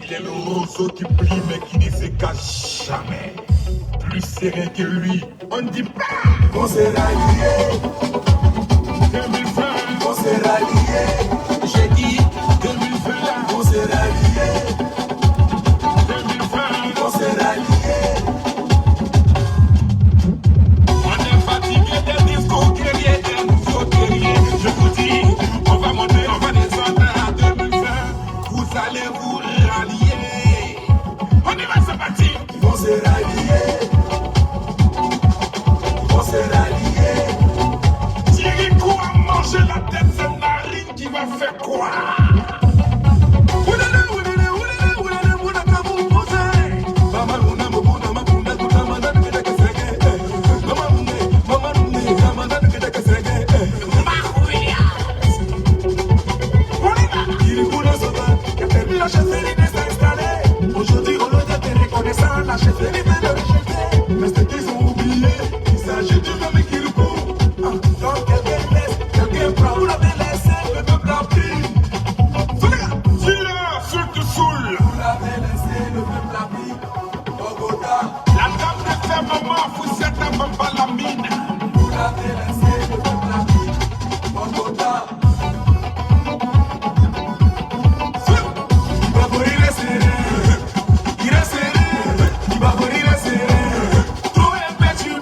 Il est le roseau qui plie mais qui ne se cache jamais. Plus serré que lui, on ne dit pas. On s'est rallié. 2020, On s'est rallié. j'ai dit 2020, On s'est rallié. 2020. On s'est rallié. On est fatigué des discours guerriers, des nouveaux guerriers. Je vous dis, on va monter, on va descendre à 2020. Vous allez vous rallier. On y va, c'est parti. On s'est rallié. On s'est rallié. Thierry Kou a mangé la tête, c'est Narine qui va faire quoi? Aujourd'hui, on doit être reconnaissant. La chefferie vient de rejeter. Mais ce qu'ils ont oublié, il s'agit du même Kirikou. Quand quelqu'un laisse, quelqu'un prend. Vous l'avez laissé, le peuple a pris. Tire, ceux te saoulent. Vous l'avez laissé, le peuple a pris. Bogota. La dame de sa maman, vous êtes avant pas la mine. Vous l'avez laissé, le peuple a pris. Bogota. Il va mourir les serrés. Il est serré. Il va mourir les serrés. Trop impétueux.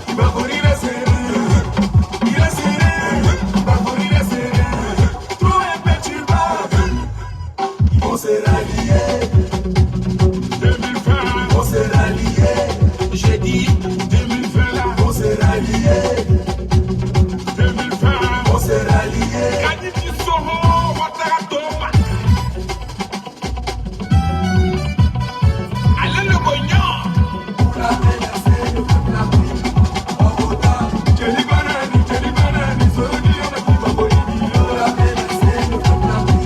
Il va mourir les serrés. Il est serré. Il va mourir les serrés. Trop impétueux. On s'est rallié. 2020, On s'est rallié. j'ai dit 2020 là. On s'est rallié. 2020, On s'est rallié. Kadi Soro, Ouattara. Allez le Boignan. Vous l'avez laissé, le peuple a pris. Bogota. Jelly banani, Sorodi, on a pris Bogota. Vous l'avez laissé, le peuple a pris.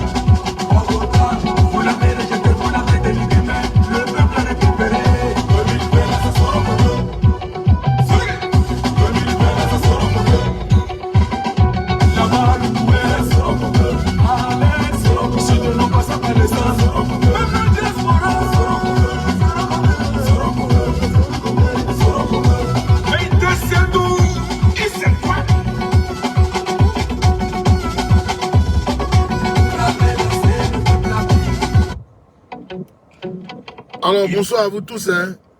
Bogota. Vous l'avez rejeté, vous l'avez délivré, mais le peuple a récupéré. 2020, là, ça sera mon Dieu. 2020, là, ça sera mon Dieu. Là-bas, le doué, ça sera mon Dieu. Allez, ça sera mon Dieu. Si de l'on passe après les sangs, ça sera mon Dieu. Même le diaspora, ça sera mon Dieu. Ça sera mon Dieu. Ça sera mon Dieu. Mais il descend d'où? Il sait quoi? Alors, bonsoir à vous tous.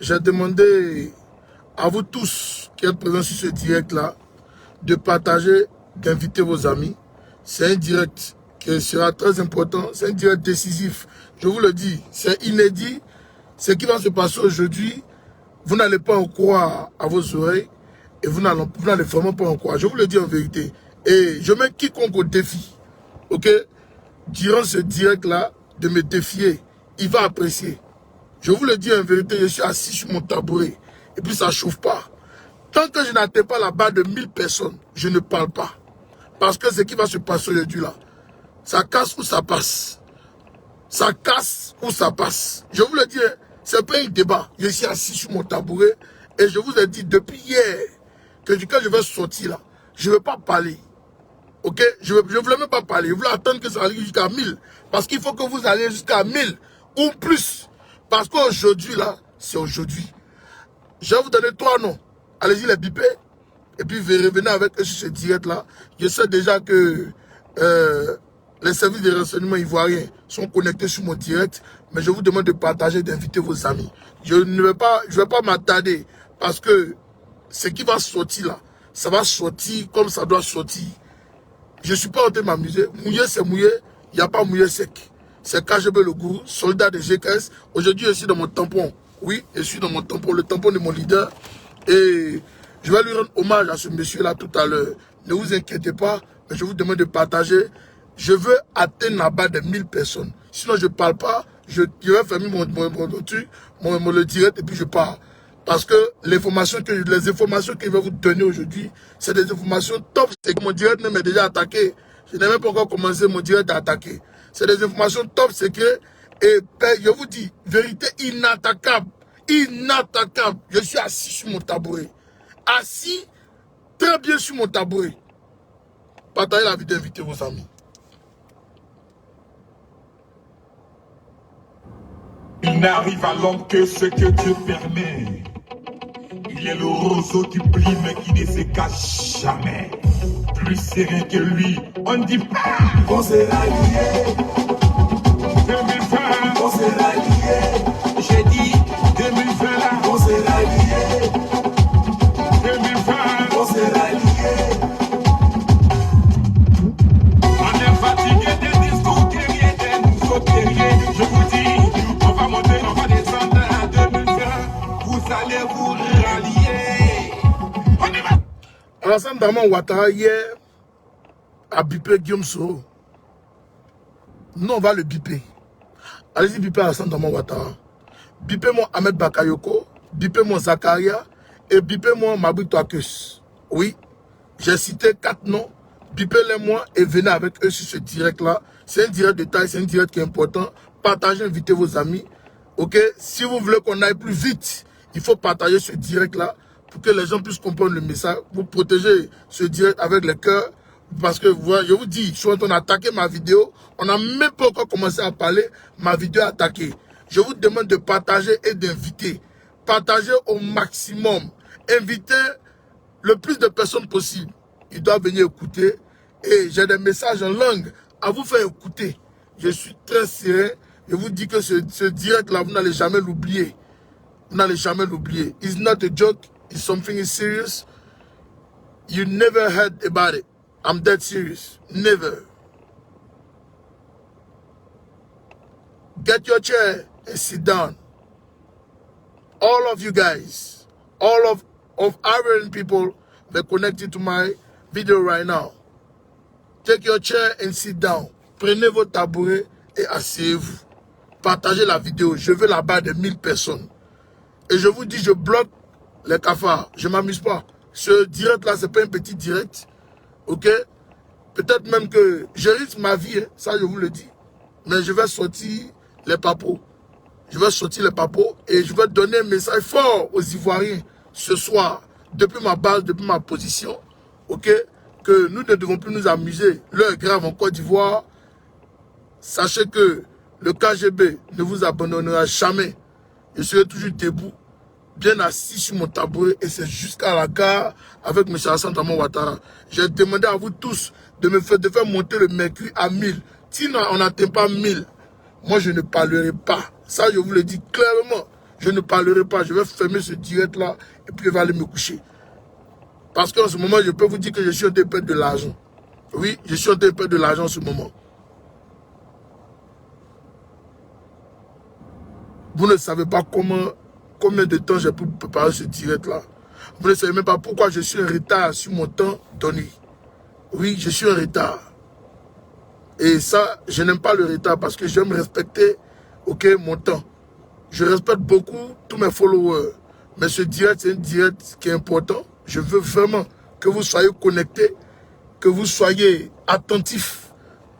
J'ai demandé à vous tous qui êtes présents sur ce direct-là de partager, d'inviter vos amis. C'est un direct qui sera très important. C'est un direct décisif. Je vous le dis, c'est inédit. Ce qui va se passer aujourd'hui, vous n'allez pas en croire à vos oreilles et vous n'allez vraiment pas en croire. Je vous le dis en vérité. Et je mets quiconque au défi, ok, durant ce direct-là, de me défier. Il va apprécier. Je vous le dis en vérité, je suis assis sur mon tabouret. Et puis ça ne chauffe pas. Tant que je n'atteins pas la barre de 1000 personnes, je ne parle pas. Parce que ce qui va se passer aujourd'hui là, ça casse ou ça passe. Ça casse ou ça passe. Je vous le dis, c'est pas un débat. Je suis assis sur mon tabouret. Et je vous ai dit depuis hier que quand je vais sortir là, je ne vais pas parler. Ok? Je ne voulais même pas parler. Je voulais attendre que ça arrive jusqu'à 1000. Parce qu'il faut que vous alliez jusqu'à 1000 ou plus. Parce qu'aujourd'hui, là, c'est aujourd'hui. Je vais vous donner 3 noms. Allez-y les biper. Et puis, revenez avec eux sur ce direct-là. Je sais déjà que les services de renseignement ivoiriens sont connectés sur mon direct. Mais je vous demande de partager, d'inviter vos amis. Je ne vais pas m'attarder. Parce que ce qui va sortir là, ça va sortir comme ça doit sortir. Je ne suis pas en train de m'amuser. Mouiller, c'est mouiller. Il n'y a pas mouiller sec. C'est KGB le gourou, soldat de GKS. Aujourd'hui, je suis dans mon tampon. Oui, je suis dans mon tampon, le tampon de mon leader. Et je vais lui rendre hommage à ce monsieur-là tout à l'heure. Ne vous inquiétez pas, mais je vous demande de partager. Je veux atteindre la barre de 1000 personnes. Sinon, je ne parle pas. Je vais fermer le direct et puis je pars. Parce que les informations que je vais vous donner aujourd'hui, c'est des informations top. C'est que mon direct même est déjà attaqué. Je n'ai même pas encore commencé mon direct à attaquer. C'est des informations top secret. Et je vous dis, vérité inattaquable. Inattaquable. Je suis assis sur mon tabouret. Assis très bien sur mon tabouret. Partagez la vidéo, invitez vos amis. n'arrive à l'homme que ce que Dieu permet. Il est le roseau qui brille mais qui ne se cache jamais. Plus serein que lui, on ne dit pas. On s'est ralliés, 2020, on s'est ralliés, j'ai dit 2020 là, on s'est ralliés, 2020, on s'est ralliés. on est fatigué des discours guerriers, des nouveaux guerriers. Je vous dis, on va monter, on va descendre à 2020. Vous allez vous rallier. On y va. Alassane Dramane Ouattara hier a bipé Guillaume Soro. Nous on va le biper. Allez-y biper Alassane Dramane Ouattara. Bipez-moi Ahmed Bakayoko, bipez-moi Zakaria et bipez-moi Maboutou Akus. Oui, j'ai cité 4 noms. Bipez-les-moi et venez avec eux sur ce direct-là. C'est un direct de taille, c'est un direct qui est important. Partagez, invitez vos amis. Ok, si vous voulez qu'on aille plus vite, il faut partager ce direct-là pour que les gens puissent comprendre le message. Vous protégez ce direct avec le cœur. Parce que je vous dis, je suis en train d'attaquer ma vidéo. On n'a même pas encore commencé à parler. Ma vidéo est attaquée. Je vous demande de partager et d'inviter. Partagez au maximum. Invitez le plus de personnes possible. Ils doivent venir écouter. Et j'ai des messages en langue à vous faire écouter. Je suis très sérieux. Je vous dis que ce direct-là, vous n'allez jamais l'oublier. Vous n'allez jamais l'oublier. It's not a joke. It's something serious. You never heard about it. I'm dead serious. Never. Get your chair and sit down. All of you guys, all of Ivorian people that are connected to my video right now, take your chair and sit down. Prenez vos tabourets et asseyez-vous. Partagez la vidéo. Je veux là-bas de 1000 personnes. Et je vous dis, je bloque les cafards. Je ne m'amuse pas. Ce direct-là, ce n'est pas un petit direct. Ok? Peut-être même que je risque ma vie, hein, ça je vous le dis. Mais je vais sortir les papos. Je vais sortir les papos et je vais donner un message fort aux Ivoiriens ce soir, depuis ma base, depuis ma position. Ok? Que nous ne devons plus nous amuser. L'heure est grave en Côte d'Ivoire. Sachez que le KGB ne vous abandonnera jamais. Je serai toujours debout, bien assis sur mon tabouret et c'est jusqu'à la gare avec M. Alassane Dramane Ouattara. J'ai demandé à vous tous de faire monter le mercure à 1000. Si on n'atteint pas 1000, moi je ne parlerai pas. Ça je vous le dis clairement. Je ne parlerai pas. Je vais fermer ce direct là et puis je vais aller me coucher. Parce qu'en ce moment je peux vous dire que je suis en train de perdre de l'argent. Oui, je suis en train de perdre de l'argent en ce moment. Vous ne savez pas combien de temps j'ai pu préparer ce direct-là. Vous ne savez même pas pourquoi je suis en retard sur mon temps donné. Oui, je suis en retard. Et ça, je n'aime pas le retard parce que j'aime respecter mon temps. Je respecte beaucoup tous mes followers. Mais ce direct, c'est un direct qui est important. Je veux vraiment que vous soyez connectés, que vous soyez attentifs.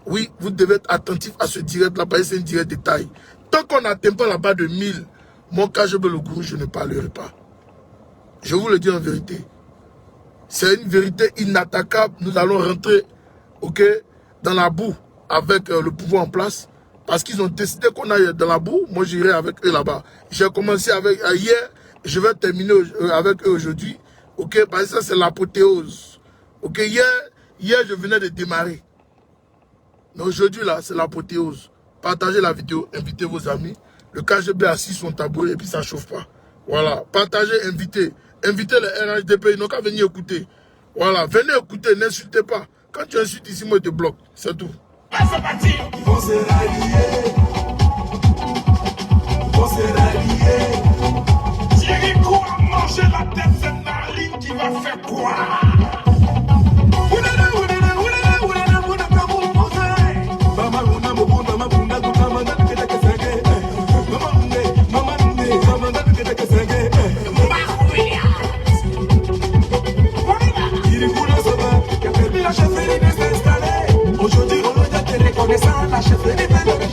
Oui, vous devez être attentifs à ce direct-là parce que c'est un direct de taille. Tant qu'on n'atteint pas là-bas de 1000, mon KGB le gourou, je ne parlerai pas. Je vous le dis en vérité. C'est une vérité inattaquable. Nous allons rentrer dans la boue avec le pouvoir en place. Parce qu'ils ont décidé qu'on aille dans la boue. Moi, j'irai avec eux là-bas. J'ai commencé avec hier. Je vais terminer avec eux aujourd'hui. Parce que ça, c'est l'apothéose. Hier, je venais de démarrer. Mais aujourd'hui, là, c'est l'apothéose. Partagez la vidéo, invitez vos amis. Le KGB assis son tabouret et puis ça ne chauffe pas. Voilà. Partagez, invitez. Invitez les RHDP, ils n'ont qu'à venir écouter. Voilà. Venez écouter, n'insultez pas. Quand tu insultes ici, moi, je te bloque. C'est tout. C'est parti. On s'est ralliés, on s'est ralliés. Thierry Kou a mangé la tête, c'est Narine qui va faire quoi? La chefferie de s'installer. Aujourd'hui, on doit te reconnaissant. La chefferie de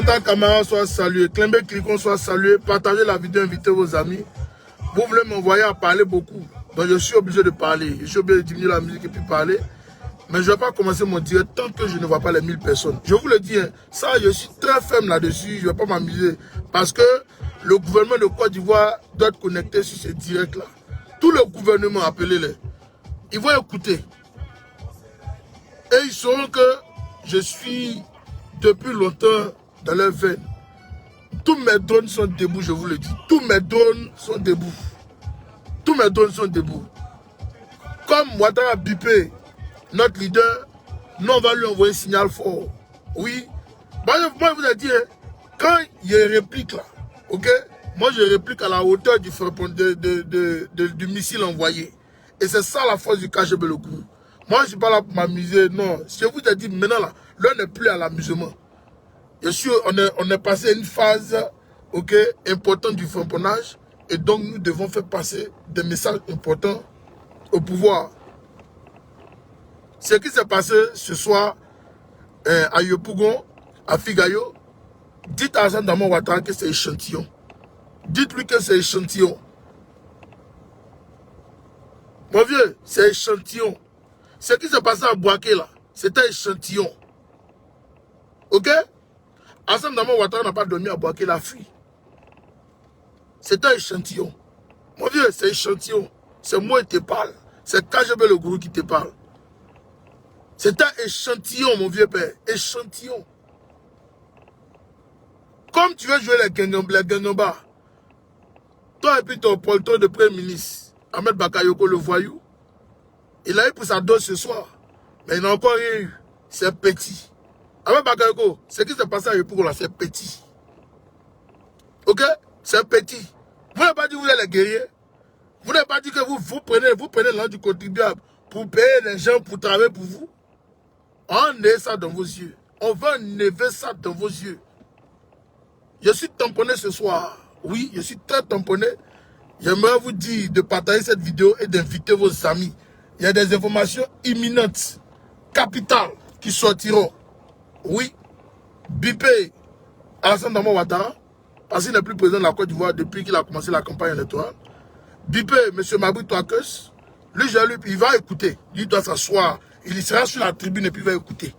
Jonathan Camara soit salué. Clembe Clicon soit salué. Partagez la vidéo, invitez vos amis. Vous voulez m'envoyer à parler beaucoup. Donc je suis obligé de parler. Je suis obligé de diminuer la musique et puis parler. Mais je ne vais pas commencer mon direct tant que je ne vois pas les 1000 personnes. Je vous le dis, hein, ça, je suis très ferme là-dessus. Je ne vais pas m'amuser. Parce que le gouvernement de Côte d'Ivoire doit être connecté sur ce direct-là. Tout le gouvernement, appelez-les. Ils vont écouter. Et ils sauront que je suis depuis longtemps dans leur veine. Tous mes drones sont debout, je vous le dis. Tous mes drones sont debout. Tous mes drones sont debout. Comme Ouattara Bipé, notre leader, nous on va lui envoyer un signal fort. Oui. Moi je vous ai dit, hein, quand il y a une réplique là, ok, moi je réplique à la hauteur du missile envoyé. Et c'est ça la force du KGB le groupe. Moi je ne suis pas là pour m'amuser, non. Je vous ai dit, maintenant là, l'heure n'est plus à l'amusement. On est passé à une phase, ok, importante du frapponnage. Et donc nous devons faire passer des messages importants au pouvoir. Ce qui s'est passé ce soir à Yopougon, à Figayo, dites à Hassan Dramane Ouattara que c'est échantillon. Dites-lui que c'est échantillon. Mon vieux, c'est échantillon. Ce qui s'est passé à Bouaké là, c'était échantillon. Ok? Hassan Dramane Ouattara n'a pas dormi à Bouaké, il a fui. C'était échantillon. Mon vieux, c'est échantillon. C'est moi qui te parle. C'est KGB le gourou qui te parle. C'est un échantillon, mon vieux père. Échantillon. Comme tu veux jouer les Gengamba, toi et puis ton polton de premier ministre, Ahmed Bakayoko, le voyou, il a eu pour sa dose ce soir. Mais il n'a encore rien eu. C'est petit. Ahmed Bakayoko, ce qui s'est passé à Yopougon là, c'est petit. Ok? C'est petit. Vous n'avez pas dit que vous êtes les guerriers. Vous n'avez pas dit que vous prenez l'argent du contribuable pour payer les gens pour travailler pour vous. On est ça dans vos yeux. On va enlever ça dans vos yeux. Je suis tamponné ce soir. Oui, je suis très tamponné. J'aimerais vous dire de partager cette vidéo et d'inviter vos amis. Il y a des informations imminentes, capitales, qui sortiront. Oui, Bipé, Alassane Dramane Ouattara, parce qu'il n'est plus président de la Côte d'Ivoire depuis qu'il a commencé la campagne électorale. Bipé, M. Mabri Touakeus, lui, il va écouter. Lui doit s'asseoir. Il sera sur la tribune et puis il va écouter.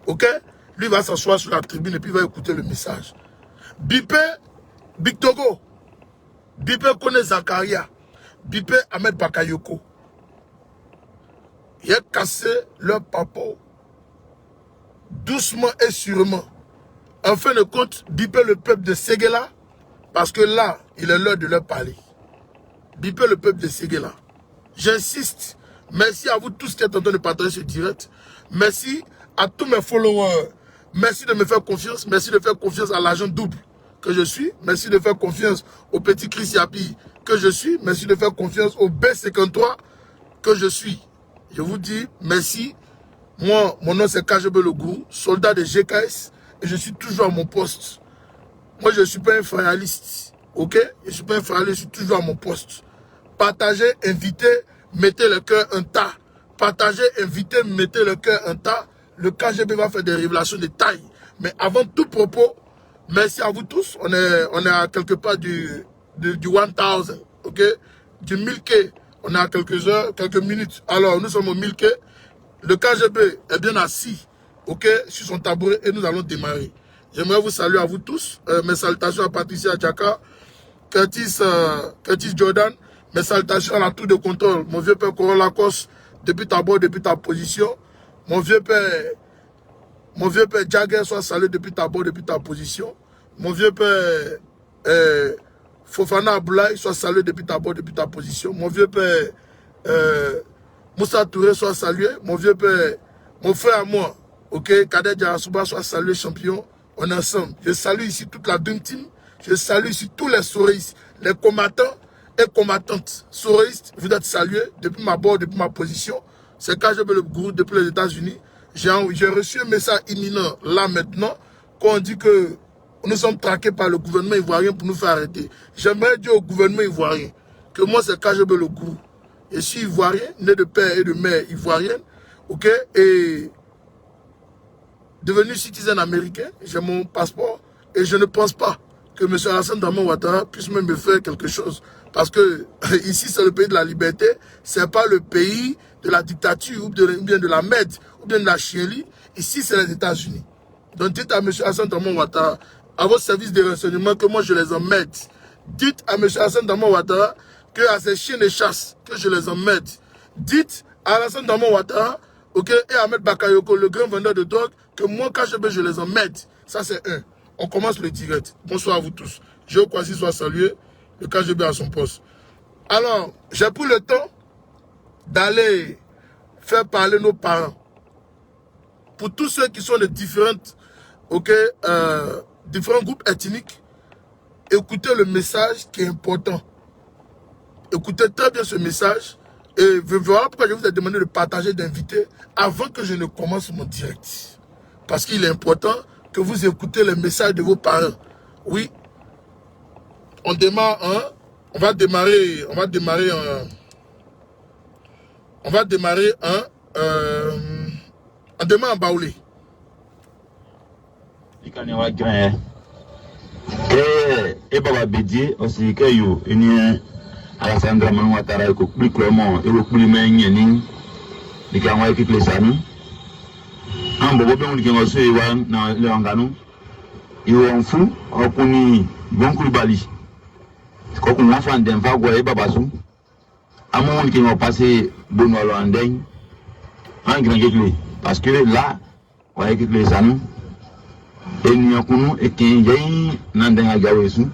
Ok? Lui va s'asseoir sur la tribune et puis il va écouter le message. Bipé, Big Togo. Bipé connaît Zakaria. Bipé Ahmed Bakayoko. Il a cassé leur papo. Doucement et sûrement. En fin de compte, Bipé le peuple de Séguéla. Parce que là, il est l'heure de leur parler. Bipé le peuple de Séguéla. J'insiste. Merci à vous tous qui êtes en train de partager ce direct. Merci à tous mes followers. Merci de me faire confiance. Merci de faire confiance à l'agent double que je suis. Merci de faire confiance au petit Chris Yapi que je suis. Merci de faire confiance au B53 que je suis. Je vous dis merci. Moi, mon nom c'est KGB le gourou, soldat de GKS. Et je suis toujours à mon poste. Moi, je ne suis pas un férialiste. Ok? Je ne suis pas un férialiste, je suis toujours à mon poste. Partagez, invitez. Mettez le cœur un tas. Partagez, invitez, mettez le cœur un tas. Le KGB va faire des révélations de taille. Mais avant tout propos, merci à vous tous. On est à quelque part du 1000, ok? Du 1000K. On est à quelques heures, quelques minutes. Alors, nous sommes au 1000K. Le KGB est bien assis, ok? Sur son tabouret et nous allons démarrer. J'aimerais vous saluer à vous tous. Mes salutations à Patricia Djaka, Curtis Jordan. Mes salutations à la tour de contrôle. Mon vieux père Coron Lacoste, depuis ta bord, depuis ta position. Mon vieux père Jagger, soit salué depuis ta bord, depuis ta position. Mon vieux père Fofana Aboulaye, soit salué depuis ta bord, depuis ta position. Mon vieux père Moussa Touré, soit salué. Mon vieux père, mon frère à moi, ok, Kader Diarasouba, soit salué, champion. On est ensemble. Je salue ici toute la Dream Team. Je salue ici tous les souristes, les combattants et combattantes. Souristes, vous êtes salués depuis ma bord, depuis ma position. C'est KGB le gourou depuis les États-Unis. J'ai reçu un message imminent là maintenant qu'on dit que nous sommes traqués par le gouvernement ivoirien pour nous faire arrêter. J'aimerais dire au gouvernement ivoirien que moi c'est KGB le gourou. Je suis ivoirien, né de père et de mère ivoirienne, ok, et devenu citoyen américain. J'ai mon passeport Et je ne pense pas que M. Alassane Dramane Ouattara puisse même me faire quelque chose. Parce que ici, c'est le pays de la liberté. Ce n'est pas le pays de la dictature ou bien de la Med ou bien de la chienlit. Ici, c'est les États-Unis. Donc, dites à M. Alassane Dramane Ouattara, à vos services de renseignement, que moi, je les emmette. Dites à M. Alassane Dramane Ouattara que à ces chiens de chasse, que je les emmette. Dites à Alassane Dramane Ouattara, ok, et à Ahmed Bakayoko, le grand vendeur de drogue, que moi, KGB, je les emmette. Ça, c'est un. On commence le direct. Bonsoir à vous tous. Je crois qu'il soit salué. Le KGB à son poste. Alors, j'ai pris le temps d'aller faire parler nos parents. Pour tous ceux qui sont de différentes, différents groupes ethniques, écoutez le message qui est important. Écoutez très bien ce message. Et voilà pourquoi je vous ai demandé de partager, d'inviter avant que je ne commence mon direct. Parce qu'il est important que vous écoutez les messages de vos parents. Oui. On démarre, on va démarrer en Baoulé. Et Baba Bédié aussi que yo une Alassane Dramane Ouattara ko plus clairement et ko plus menyeni ni ka wa équipe les amis en bobo be on ki ngo so e wa na le nganu yo en fou okuni bon Koulibaly ko kun la fan dem fa go e baba sou amon ki ngo passer Benoît Landeng en grand équipe parce que là wa équipe les amis et nous avons et qui y nandenga gawesu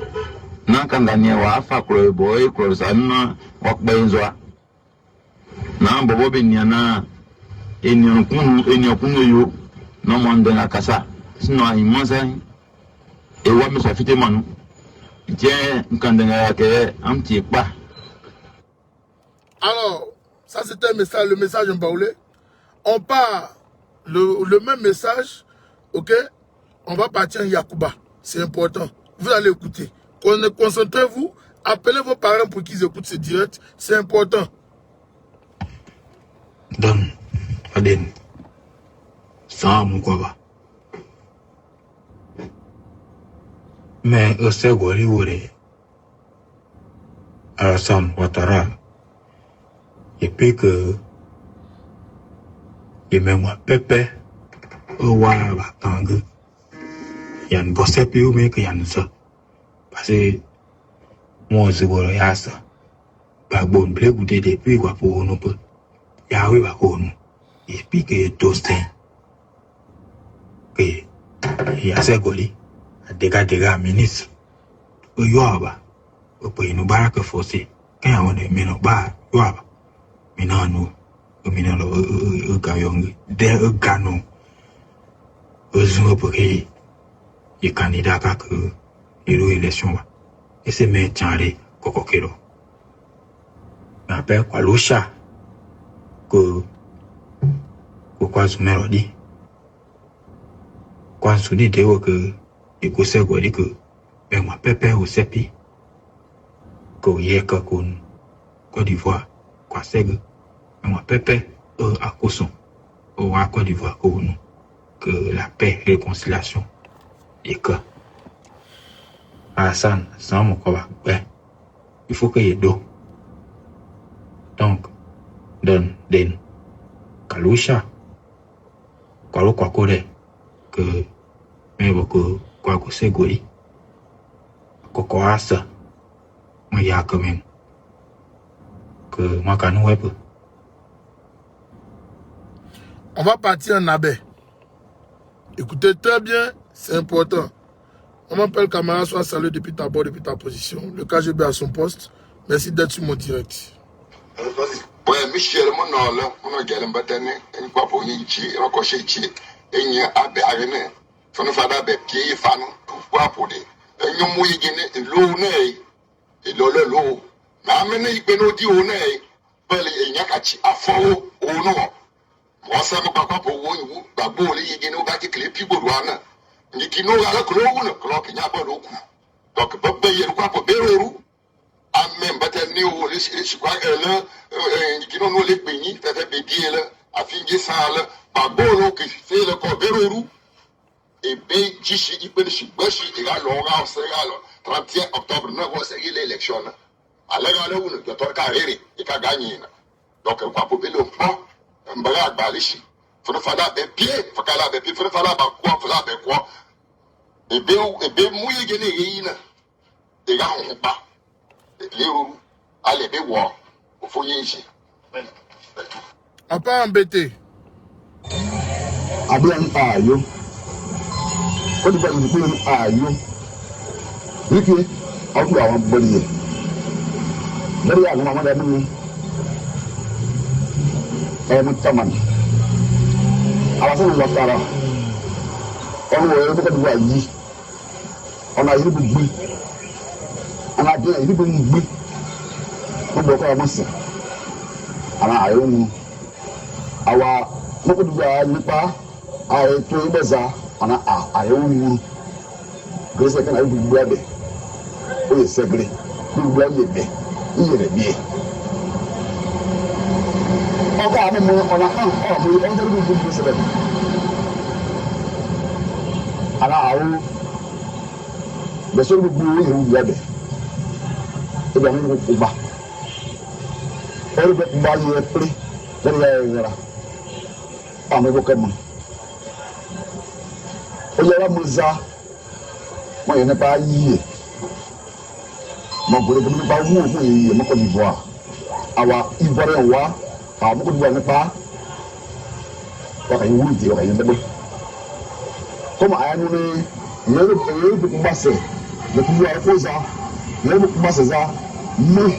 nan kangania wa fa klo boy klo sanna wa benzoa nan bobo beniana et nous kunu yo no mondenga kasa sino ay monsa et wa me so fite manu tiens kandenga ke am ti pa. Alors ça c'était un message, le message en baoulé. On part le même message, ok. On va partir en Yakuba. C'est important. Vous allez écouter. Concentrez-vous. Appelez vos parents pour qu'ils écoutent ce direct. C'est important. Don, Aden, ça mon quoi. Mais c'est goli wore. Alassane Ouattara. Et puis que et même moi Pepe wa tangue. Yan bosse piu me que yan ça parce que moi je vois ya ça pas bon blé goûter depuis quoi pour nous peu ya oui va qu'on et puis que toasté que ya c'est goli dégâts ministre yo aba pour nous baraka forcé quand on est meno ba yo aba minanu minano gayong de gano ozo pour que les candidats que l'élection va et c'est maintenant les kokokero mais après quoi l'ocha que quoi ce mélodie quoi ce dit que et que c'est quoi dit que ben moi pépé au sepi que hier que qu'on Côte d'Ivoire quoi c'est que moi pépé à Koson au à Côte d'Ivoire que la paix et réconciliation et que Alassane, sans mon quoi, il faut qu'il y ait d'eau. Donc, donne, Kalusha, Kalo quoi que, mais beaucoup, quoi que c'est goli, Koko Asa, mais il y a quand même, que moi, quand nous, on va partir en Abé. Écoutez très bien, c'est important. On m'appelle camarade, soit salué depuis ta bord, depuis ta position. Le KGB à son poste. Merci d'être sur mon direct. Ouais, Michel, mon nom, mon gagne batane, et quoi pour y chier, et encore chez chier, et y a abe arene, son fada be pied fan, quoi pour des, et nous mouillé gagné, l'eau n'est, et l'eau, mais amené, il peut nous dire au nez, belle et nyakachi, à faux, au nom. Moi, ça me papa pour vous, babo, les gagné au bac et les pibouana. Ni kino ala klouna klok nya ba do ku donc babba yer kwa ko beroru amem batel ni o le ci kwa ele ni kino no le peni tata be diela afinge sala ba bolo ke fait le ko beroru et bien, Jishi, il peut se bâcher, il a l'orga, c'est le 31 octobre, nous avons essayé l'élection. Alors, on a carré, il a gagné. Donc, on va pouvoir le prendre, on va aller ici. Il faut faire des pieds, il faut faire des pieds, il faut faire des quoi. Et bien, mouillé, il y a des gars, on pas. Les roues, allez, bien voir, il faut y aller ici. On pas embêté. Abian ayo. Kodi ba ni kun ayo. Wiki aku awon boli. Dari aku mama da mu. Mu taman. Alasan wa tara. On wo ko du ayi. Ona yi bu gbi. Ana de yi bu gbi. Ko bo ko amasa. Ana ayo mu. Awa mo ko du ayi pa. Aye to ibeza ana aye wu grese kana ibu gbabe o ye segre ku gbabe be iyere bi oga ame mo ona kan o mo on der bu bu sebe ana awu be so bu bu ye wu gbabe e ba mo ko ba o be ba ye pre der ya yera ame ko kam oyara muza mo yene pa yiye mo gore bi pa wu mo yiye mo ko ni boa awa ibore wa a mo ko ni pa wa ka wu di wa ka yende como aya no ne yero bi mbase le ku wa ko za yero bi mbase za mo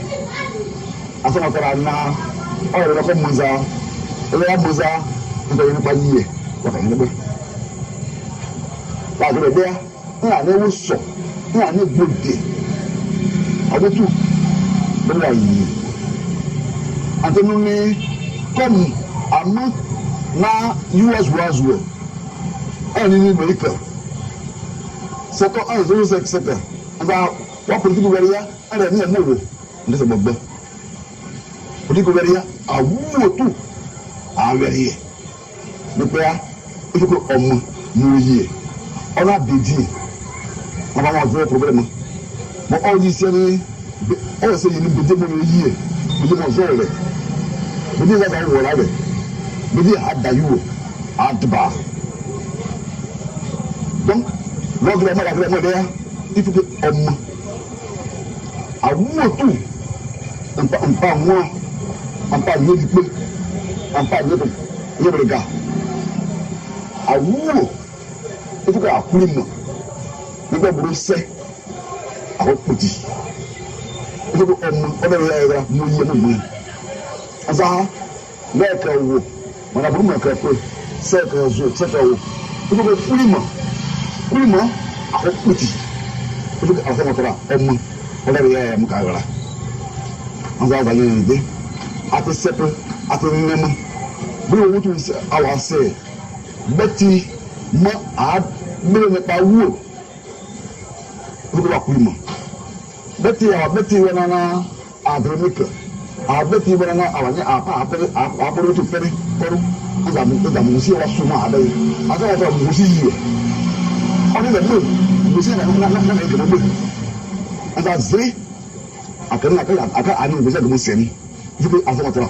afana kara na o yero ko muza oyara muza ko yene pa yiye wa ka yende Padre there, I never saw, I never good day. I go to the and then come, I'm not now US was well. And in America. Second, I was accepted. And now, what political area? I don't know. This is about that. Political area, I will too. I'm very here. The prayer, if you go New Year. On a dédié. On va avoir un problème. Mon on dit c'est on c'est une bidé mon yé. Bidé mon zole. Bidé la dawo la be. Bidé adayu adba. Donc l'anglais la derrière, il faut que homme a moi tout. On pas moi. On pas mieux du peu. On pas mieux le gars. A moi il faut que la plume ne soit pas brossée à votre petit. Il faut que on ait nous y est. Ça, l'être où on a voulu mettre un peu, c'est que je, c'est que il faut que plume à votre petit. Il faut que à ce moment-là, on ait un carré là. On va avoir une idée. À te séparer, à te nommer. Vous vous tous avancer. Betty. Moi, je ne pas où. Vous voyez comment. Betty, on a à Dronique. À Betty, on a après tout faire. On a musée à Souma. On a musée. On est le bleu. Musée, on a zé. Après, on a un musée de musée. Il faut avoir un peu de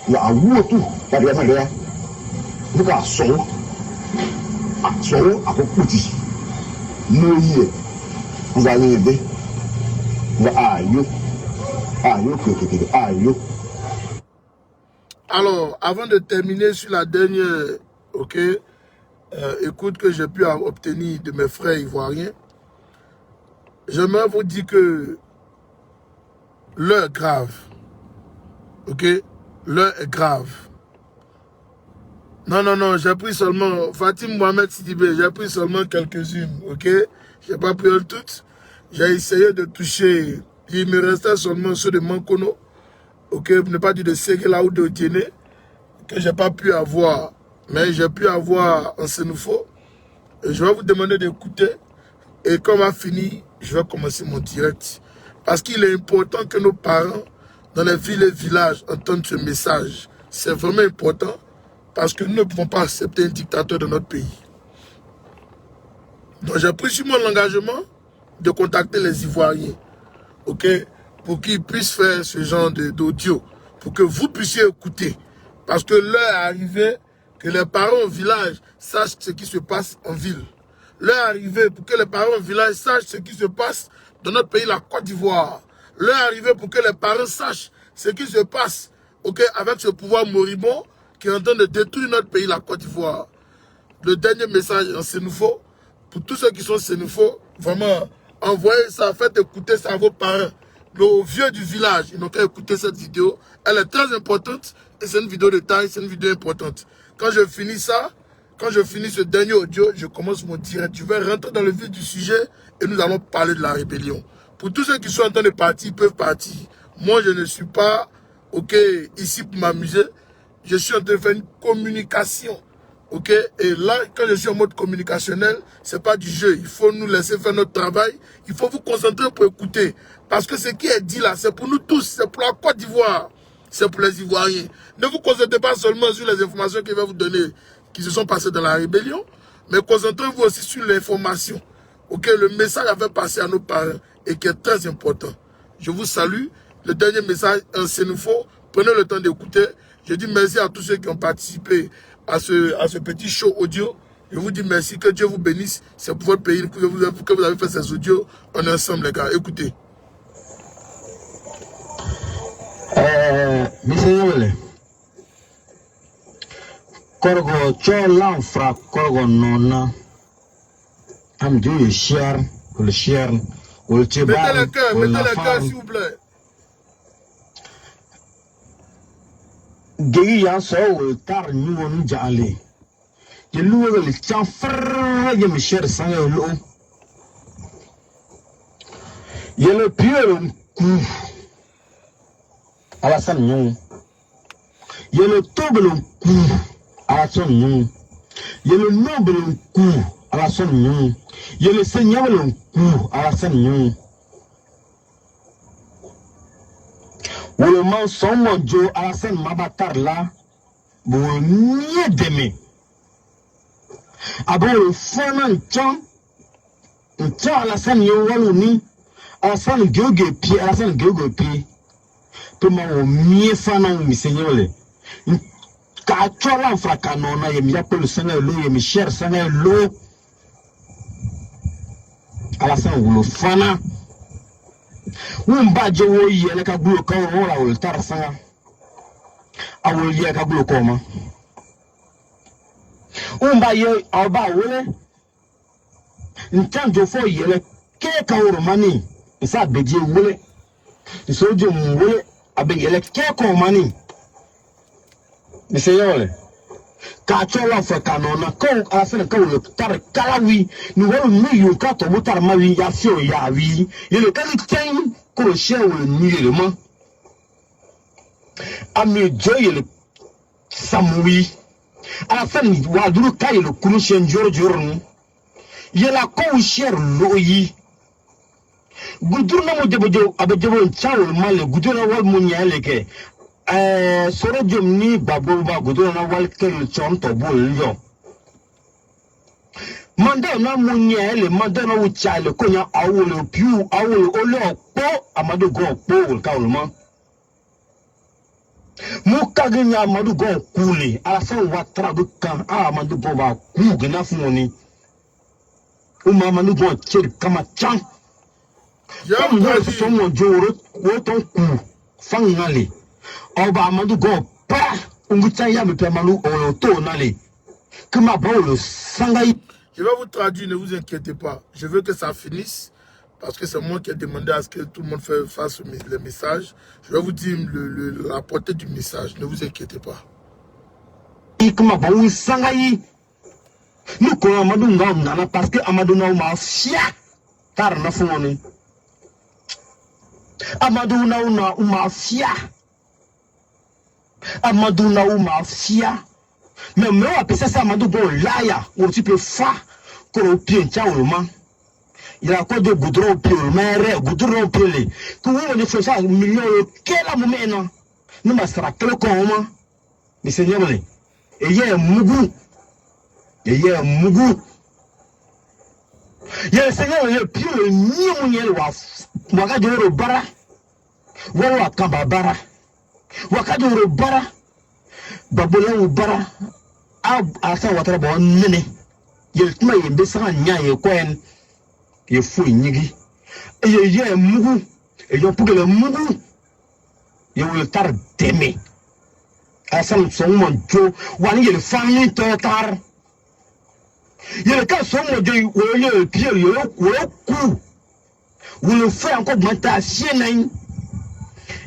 il y a un goût tout. Il y a un peu il faut qu'on sorte. So, à petit. Nous y vous allez aider. Alors, avant de terminer sur la dernière, écoute que j'ai pu obtenir de mes frères ivoiriens, j'aimerais vous dire que l'heure est grave. L'heure est grave. Non, j'ai pris seulement, Fatim Mohamed Sidibé, j'ai pris seulement quelques-unes, j'ai pas pris toutes. J'ai essayé de toucher, il me restait seulement ceux de Mankono, pour ne pas dire de Ségela ou de Tiéné, que j'ai pas pu avoir, mais j'ai pu avoir en Sénoufo. Je vais vous demander d'écouter, et quand on va finir, je vais commencer mon direct. Parce qu'il est important que nos parents, dans les villes et villages, entendent ce message. C'est vraiment important. Parce que nous ne pouvons pas accepter un dictateur dans notre pays. Donc j'ai pris sur mon engagement de contacter les Ivoiriens, ok, pour qu'ils puissent faire ce genre d'audio, pour que vous puissiez écouter. Parce que l'heure est arrivée que les parents au village sachent ce qui se passe en ville. L'heure est arrivée pour que les parents au village sachent ce qui se passe dans notre pays, la Côte d'Ivoire. L'heure est arrivée pour que les parents sachent ce qui se passe, ok, avec ce pouvoir moribond qui est en train de détruire notre pays, la Côte d'Ivoire. Le dernier message en sénoufo, pour tous ceux qui sont sénoufos, vraiment, envoyez ça, faites écouter ça à vos parents. Aux vieux du village, ils n'ont qu'à écouter cette vidéo. Elle est très importante et c'est une vidéo de taille, c'est une vidéo importante. Quand je finis ça, quand je finis ce dernier audio, je commence mon direct. Je vais rentrer dans le vif du sujet et nous allons parler de la rébellion. Pour tous ceux qui sont en train de partir, ils peuvent partir. Moi, je ne suis pas, ok, ici pour m'amuser. Je suis en train de faire une communication. Ok, et là, quand je suis en mode communicationnel, c'est pas du jeu. Il faut nous laisser faire notre travail. Il faut vous concentrer pour écouter. Parce que ce qui est dit là, c'est pour nous tous. C'est pour la Côte d'Ivoire. C'est pour les Ivoiriens. Ne vous concentrez pas seulement sur les informations qu'il va vous donner, qui se sont passées dans la rébellion, mais concentrez-vous aussi sur l'information. Ok, le message à faire passer à nos parents et qui est très important. Je vous salue. Le dernier message, c'est nous faut. Prenez le temps d'écouter. Je dis merci à tous ceux qui ont participé à ce petit show audio. Je vous dis merci, que Dieu vous bénisse. C'est pour votre pays que vous avez fait ces audios. On est ensemble, les gars. Écoutez. Monsieur Korgo Cholan Fra Korgo Nona. Am du cher, le cher, le Mettez le cœur, s'il vous plaît. Geya so tar nyuon jale ye luwe le chanfr ye me cher sanga lo ye le pire ku ala san nyu ye le toble ku ala son nyu ye le noble ku ala son nyu ye le seigneur le ku ala san nyu le man son mojo à la scène mabatar là bon nie deme abo le fana nchon à la scène yo waloni à la scène gogo pi à la scène gogo pi to ma o mie fana mi seigneur le ka chola fraka nona ye mi appelle le seigneur lo ye mi cher seigneur lo à la scène le fana Umba jowo yele ka glo ka wala wol tarasa awol ye ka glo ko ma umba ye oba wole ntanjo fo yele ke ka woro mani isa beje wole so je mu wole abe yele ke ko mani miseyole ka chola fa kanona ko afena ka wol tar kalawi ni wol mi yu ka to mutar mawi ya fio ya wi yele ka tin ko cher wol ni le ma ami joye le samui afena wa duru kay le kunu chen jor ni yela ko cher loyi gudur na mo jebo abe jebo chawol male gudur na wol mo nyale ke soro jom ni babo ba gudur na wal kel chon to bol yo manda na mo nyale manda na wo chale ko nya awolo piu awolo ole opo amadu go opo ka olma mu kagnya amadu go kule ala fa watra du kan amadu go ba ku gna funi uma amadu go chir kama chan comme nous sommes joro woton ku fangale oba amadu go pa unguta ya me pemalu o to nale kuma bolo sangai. Je vais vous traduire, ne vous inquiétez pas. Je veux que ça finisse parce que c'est moi qui ai demandé à ce que tout le monde fasse le message. Je vais vous dire la portée du message, ne vous inquiétez pas. Kuma bolo sangai nous ko amadu ngana parce que amadu na ma fia tar na funi Amadou na mafia. Amadou na mafia. Mais moi appelle ça Amadou bon laya, un petit peu fa ko pied chaoulma. Il a quoi de goudron pied, mais goudron pied. Que vous ne faites ça million quel moment non ma sera quel comment. Mais Seigneur et il y a mugu. Et il y a mugu. Il y a le Seigneur, il y a le pied, le nier, wakadoro bara, wala kamba bara, wakadoro bara, babola ou bara, a sa watara bon nene, il y a le tuma y besara nya y koen, y fou nyigi, et y a mugu, et y a pour le mugu, y a le tar deme, a sa son mon jo, wani y le famille totar. Il y a le cas sur mon Dieu, où il y a le pied, il y a le cou, où le fait encore monter à Sienne,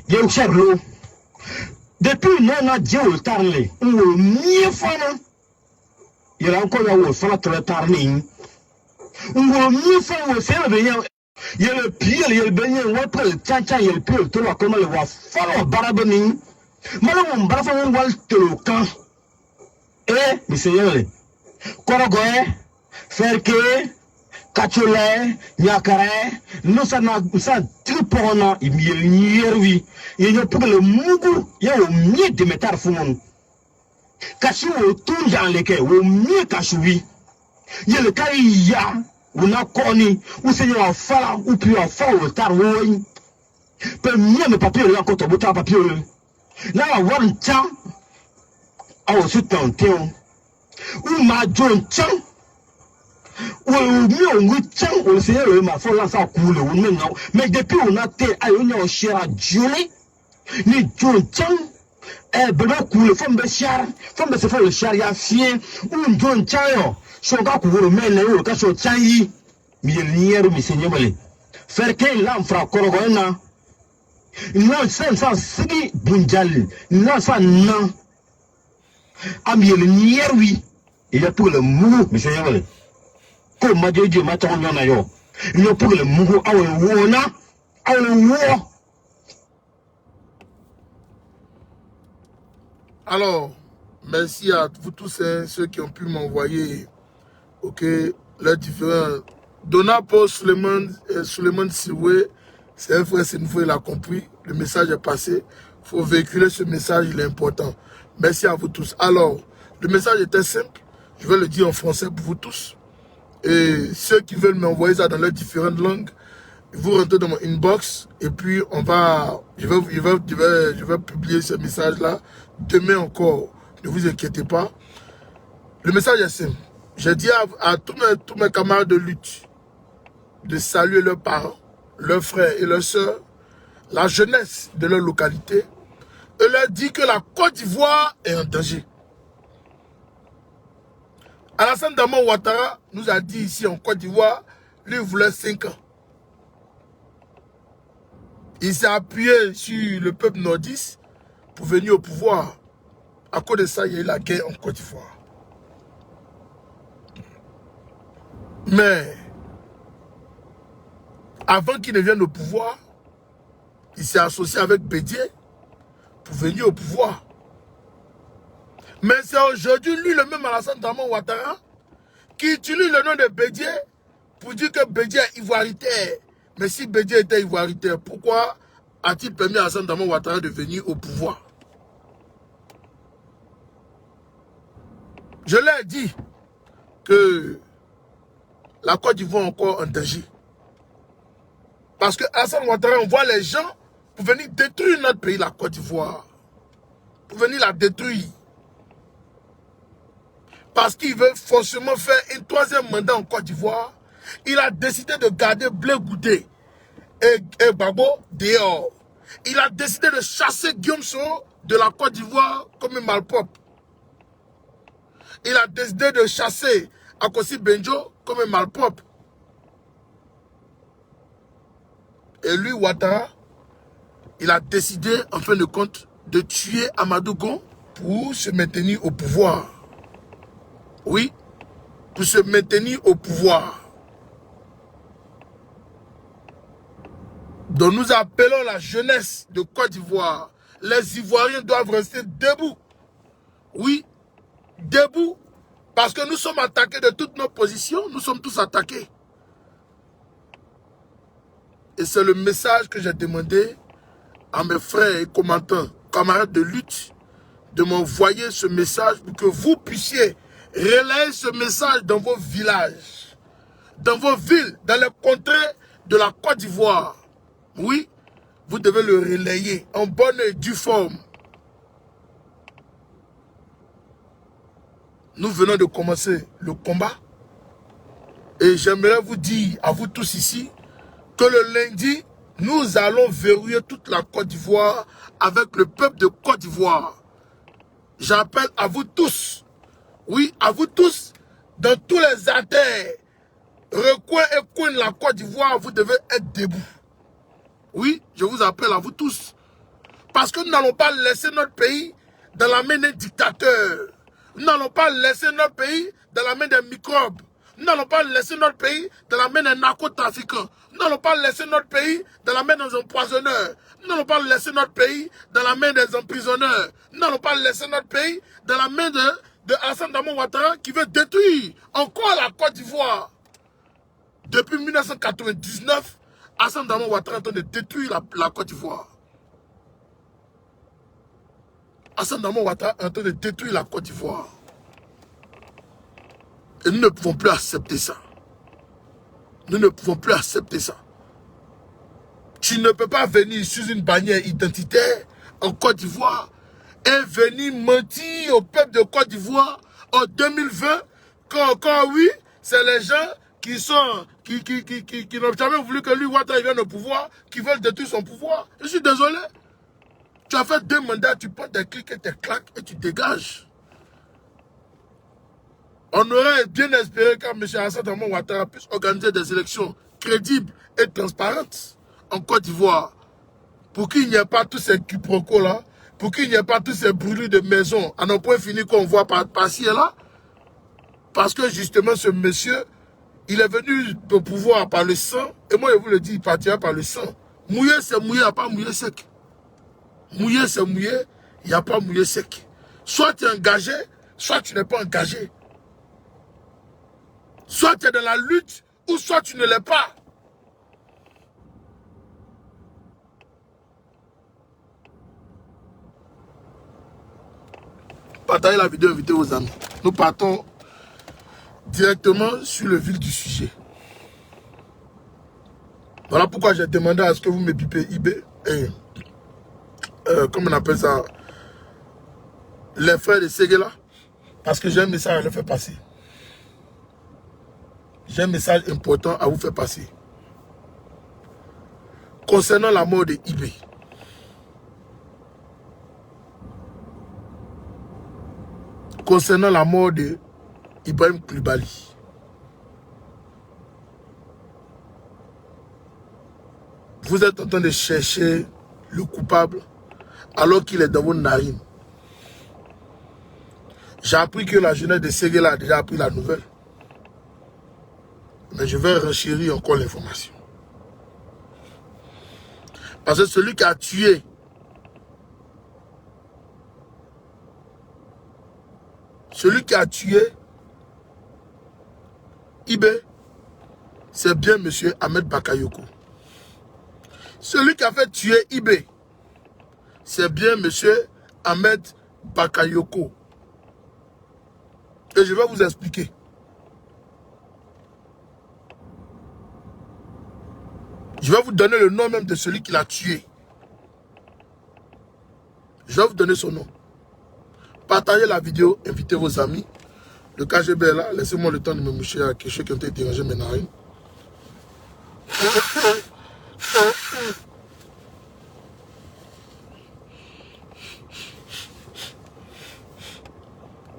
il y a le charlot. Depuis non, a Dieu le tarlé, où le mieux fan, il y a encore le fan le tarling, où le mieux fan, où c'est le bain, il y a le pied, il y a le bain, où après le tchan, il y a le pied, tout le comment le voit, fan au baraboning, malheureusement, on va faire un wall de camp. Eh, mais Seigneur, Korogoe, Ferke, Kachole, Nyakare, nous ça tripona, il y a une yervi, il y a pour le Mugu, il y a au mieux de métal fumon. Kachu au tout dans les quais, au mieux Kachoui. Il y a le Kaïya, ou Nakoni, ou Seigneur Fala, ou puis en Fala au Tarwoy. Peu mieux mes papiers, là, quand on bout papier. Là, one temps, à au sud d'un théon. Ou ma John Chang, ou mieux, ou le Seigneur m'a fait lancer à couler, ou maintenant, mais depuis on a été à une chère à Jolie, ni John Chang, eh, ben, coule, femme de char, femme de se faire le charia fien, ou John Chang, son gars pour le mener, ou le cas sur Changi, mais il y a le Seigneur, faire qu'un l'enfant Korogona, non, sans Sigi Bunjal, non, sans non. Ami le nier oui, il y a pour le mou, mais c'est vrai. Comme ma Dieu m'attend en yo. Il y a pour le mou, ah wona, ah wo. Alors, merci à vous tous, hein, ceux qui ont pu m'envoyer, ok, les différents. Donna Paul Suleiman Siwe, c'est un frère, c'est une fois, il a compris, le message est passé. Il faut véhiculer ce message, il est important. Merci à vous tous. Alors, le message était simple. Je vais le dire en français pour vous tous. Et ceux qui veulent m'envoyer ça dans leurs différentes langues, vous rentrez dans mon inbox. Et puis, je vais publier ce message-là demain encore. Ne vous inquiétez pas. Le message est simple. J'ai dit à tous mes camarades de lutte de saluer leurs parents, leurs frères et leurs sœurs, la jeunesse de leur localité, et leur dit que la Côte d'Ivoire est en danger. Alassane Dramane Ouattara nous a dit ici en Côte d'Ivoire, lui voulait 5 ans. Il s'est appuyé sur le peuple nordiste pour venir au pouvoir. À cause de ça, il y a eu la guerre en Côte d'Ivoire. Mais, avant qu'il ne vienne au pouvoir, il s'est associé avec Bédié pour venir au pouvoir. Mais c'est aujourd'hui, lui, le même Alassane Dramane Ouattara, qui utilise le nom de Bédié pour dire que Bédié est ivoiritaire. Mais si Bédié était ivoiritaire, pourquoi a-t-il permis à Alassane Dramane Ouattara de venir au pouvoir? Je l'ai dit que la Côte d'Ivoire est encore en danger. Parce que Alassane Ouattara envoie les gens pour venir détruire notre pays, la Côte d'Ivoire. Pour venir la détruire. Parce qu'il veut forcément faire un 3e mandat en Côte d'Ivoire. Il a décidé de garder Blé Goudé et Babo dehors. Il a décidé de chasser Guillaume Soro de la Côte d'Ivoire comme un malpropre. Il a décidé de chasser Akossi Benjo comme un malpropre. Et lui, Ouattara, il a décidé, en fin de compte, de tuer Amadou Gon pour se maintenir au pouvoir. Oui, pour se maintenir au pouvoir. Donc nous appelons la jeunesse de Côte d'Ivoire. Les Ivoiriens doivent rester debout. Oui, debout. Parce que nous sommes attaqués de toutes nos positions. Nous sommes tous attaqués. Et c'est le message que j'ai demandé à mes frères et combattants, camarades de lutte, de m'envoyer ce message pour que vous puissiez relayer ce message dans vos villages. dans vos villes, dans les contrées de la Côte d'Ivoire. Oui, vous devez le relayer en bonne et due forme. Nous venons de commencer le combat. Et j'aimerais vous dire, à vous tous ici, que le lundi, nous allons verrouiller toute la Côte d'Ivoire avec le peuple de Côte d'Ivoire. J'appelle à vous tous, oui, à vous tous, dans tous les artères, recoins et coins de la Côte d'Ivoire, vous devez être debout. Oui, je vous appelle à vous tous. Parce que nous n'allons pas laisser notre pays dans la main d'un dictateur. Nous n'allons pas laisser notre pays dans la main des microbes. Nous n'allons pas laisser notre pays dans la main d'un narcotrafiquant. Nous n'allons pas laisser notre pays dans la main d'un empoisonneur. Nous n'allons pas laisser notre pays dans la main des emprisonneurs. Nous n'allons pas laisser notre pays dans la main de Alassane Dramane Ouattara qui veut détruire encore la Côte d'Ivoire. Depuis 1999, Alassane Dramane Ouattara est en train de détruire la Côte d'Ivoire. Alassane Dramane Ouattara est en train de détruire la Côte d'Ivoire. Et nous ne pouvons plus accepter ça. Nous ne pouvons plus accepter ça. Tu ne peux pas venir sous une bannière identitaire en Côte d'Ivoire et venir mentir au peuple de Côte d'Ivoire en 2020 quand oui, c'est les gens qui n'ont jamais voulu que lui, Ouattara, vienne au pouvoir, qui veulent détruire son pouvoir. Je suis désolé. Tu as fait 2 mandats, tu prends tes clics et tes claques et tu dégages. On aurait bien espéré qu'un M. Alassane Dramane Ouattara puisse organiser des élections crédibles et transparentes en Côte d'Ivoire. Pour qu'il n'y ait pas tous ces quiproquos là, pour qu'il n'y ait pas tous ces brûlures de maisons à nos points finis qu'on voit par-ci et là. Parce que justement ce monsieur, il est venu au pouvoir par le sang. Et moi je vous le dis, il partira par le sang. Mouillé c'est mouillé, il n'y a pas mouillé sec. Mouillé c'est mouillé, il n'y a pas mouillé sec. Soit tu es engagé, soit tu n'es pas engagé. Soit tu es dans la lutte, ou soit tu ne l'es pas. Partagez la vidéo, invitez vos amis. Nous partons directement sur le vif du sujet. Voilà pourquoi j'ai demandé à ce que vous me bipez eBay. Comment on appelle ça? Les frères de Séguéla. Parce que j'ai un message à leur faire passer. J'ai un message important à vous faire passer. Concernant la mort de eBay. Concernant la mort de Ibrahim Koulibaly. Vous êtes en train de chercher le coupable alors qu'il est dans vos narines. J'ai appris que la jeunesse de Séguéla a déjà appris la nouvelle. Mais je vais renchérir encore l'information. Parce que celui qui a tué eBay, c'est bien M. Ahmed Bakayoko. Celui qui a fait tuer eBay, c'est bien M. Ahmed Bakayoko. Et je vais vous expliquer. Je vais vous donner le nom même de celui qui l'a tué. Je vais vous donner son nom. Partagez la vidéo, invitez vos amis. Le KGB est là, laissez-moi le temps de me moucher à quelque chose qui a été dérangé mes narines.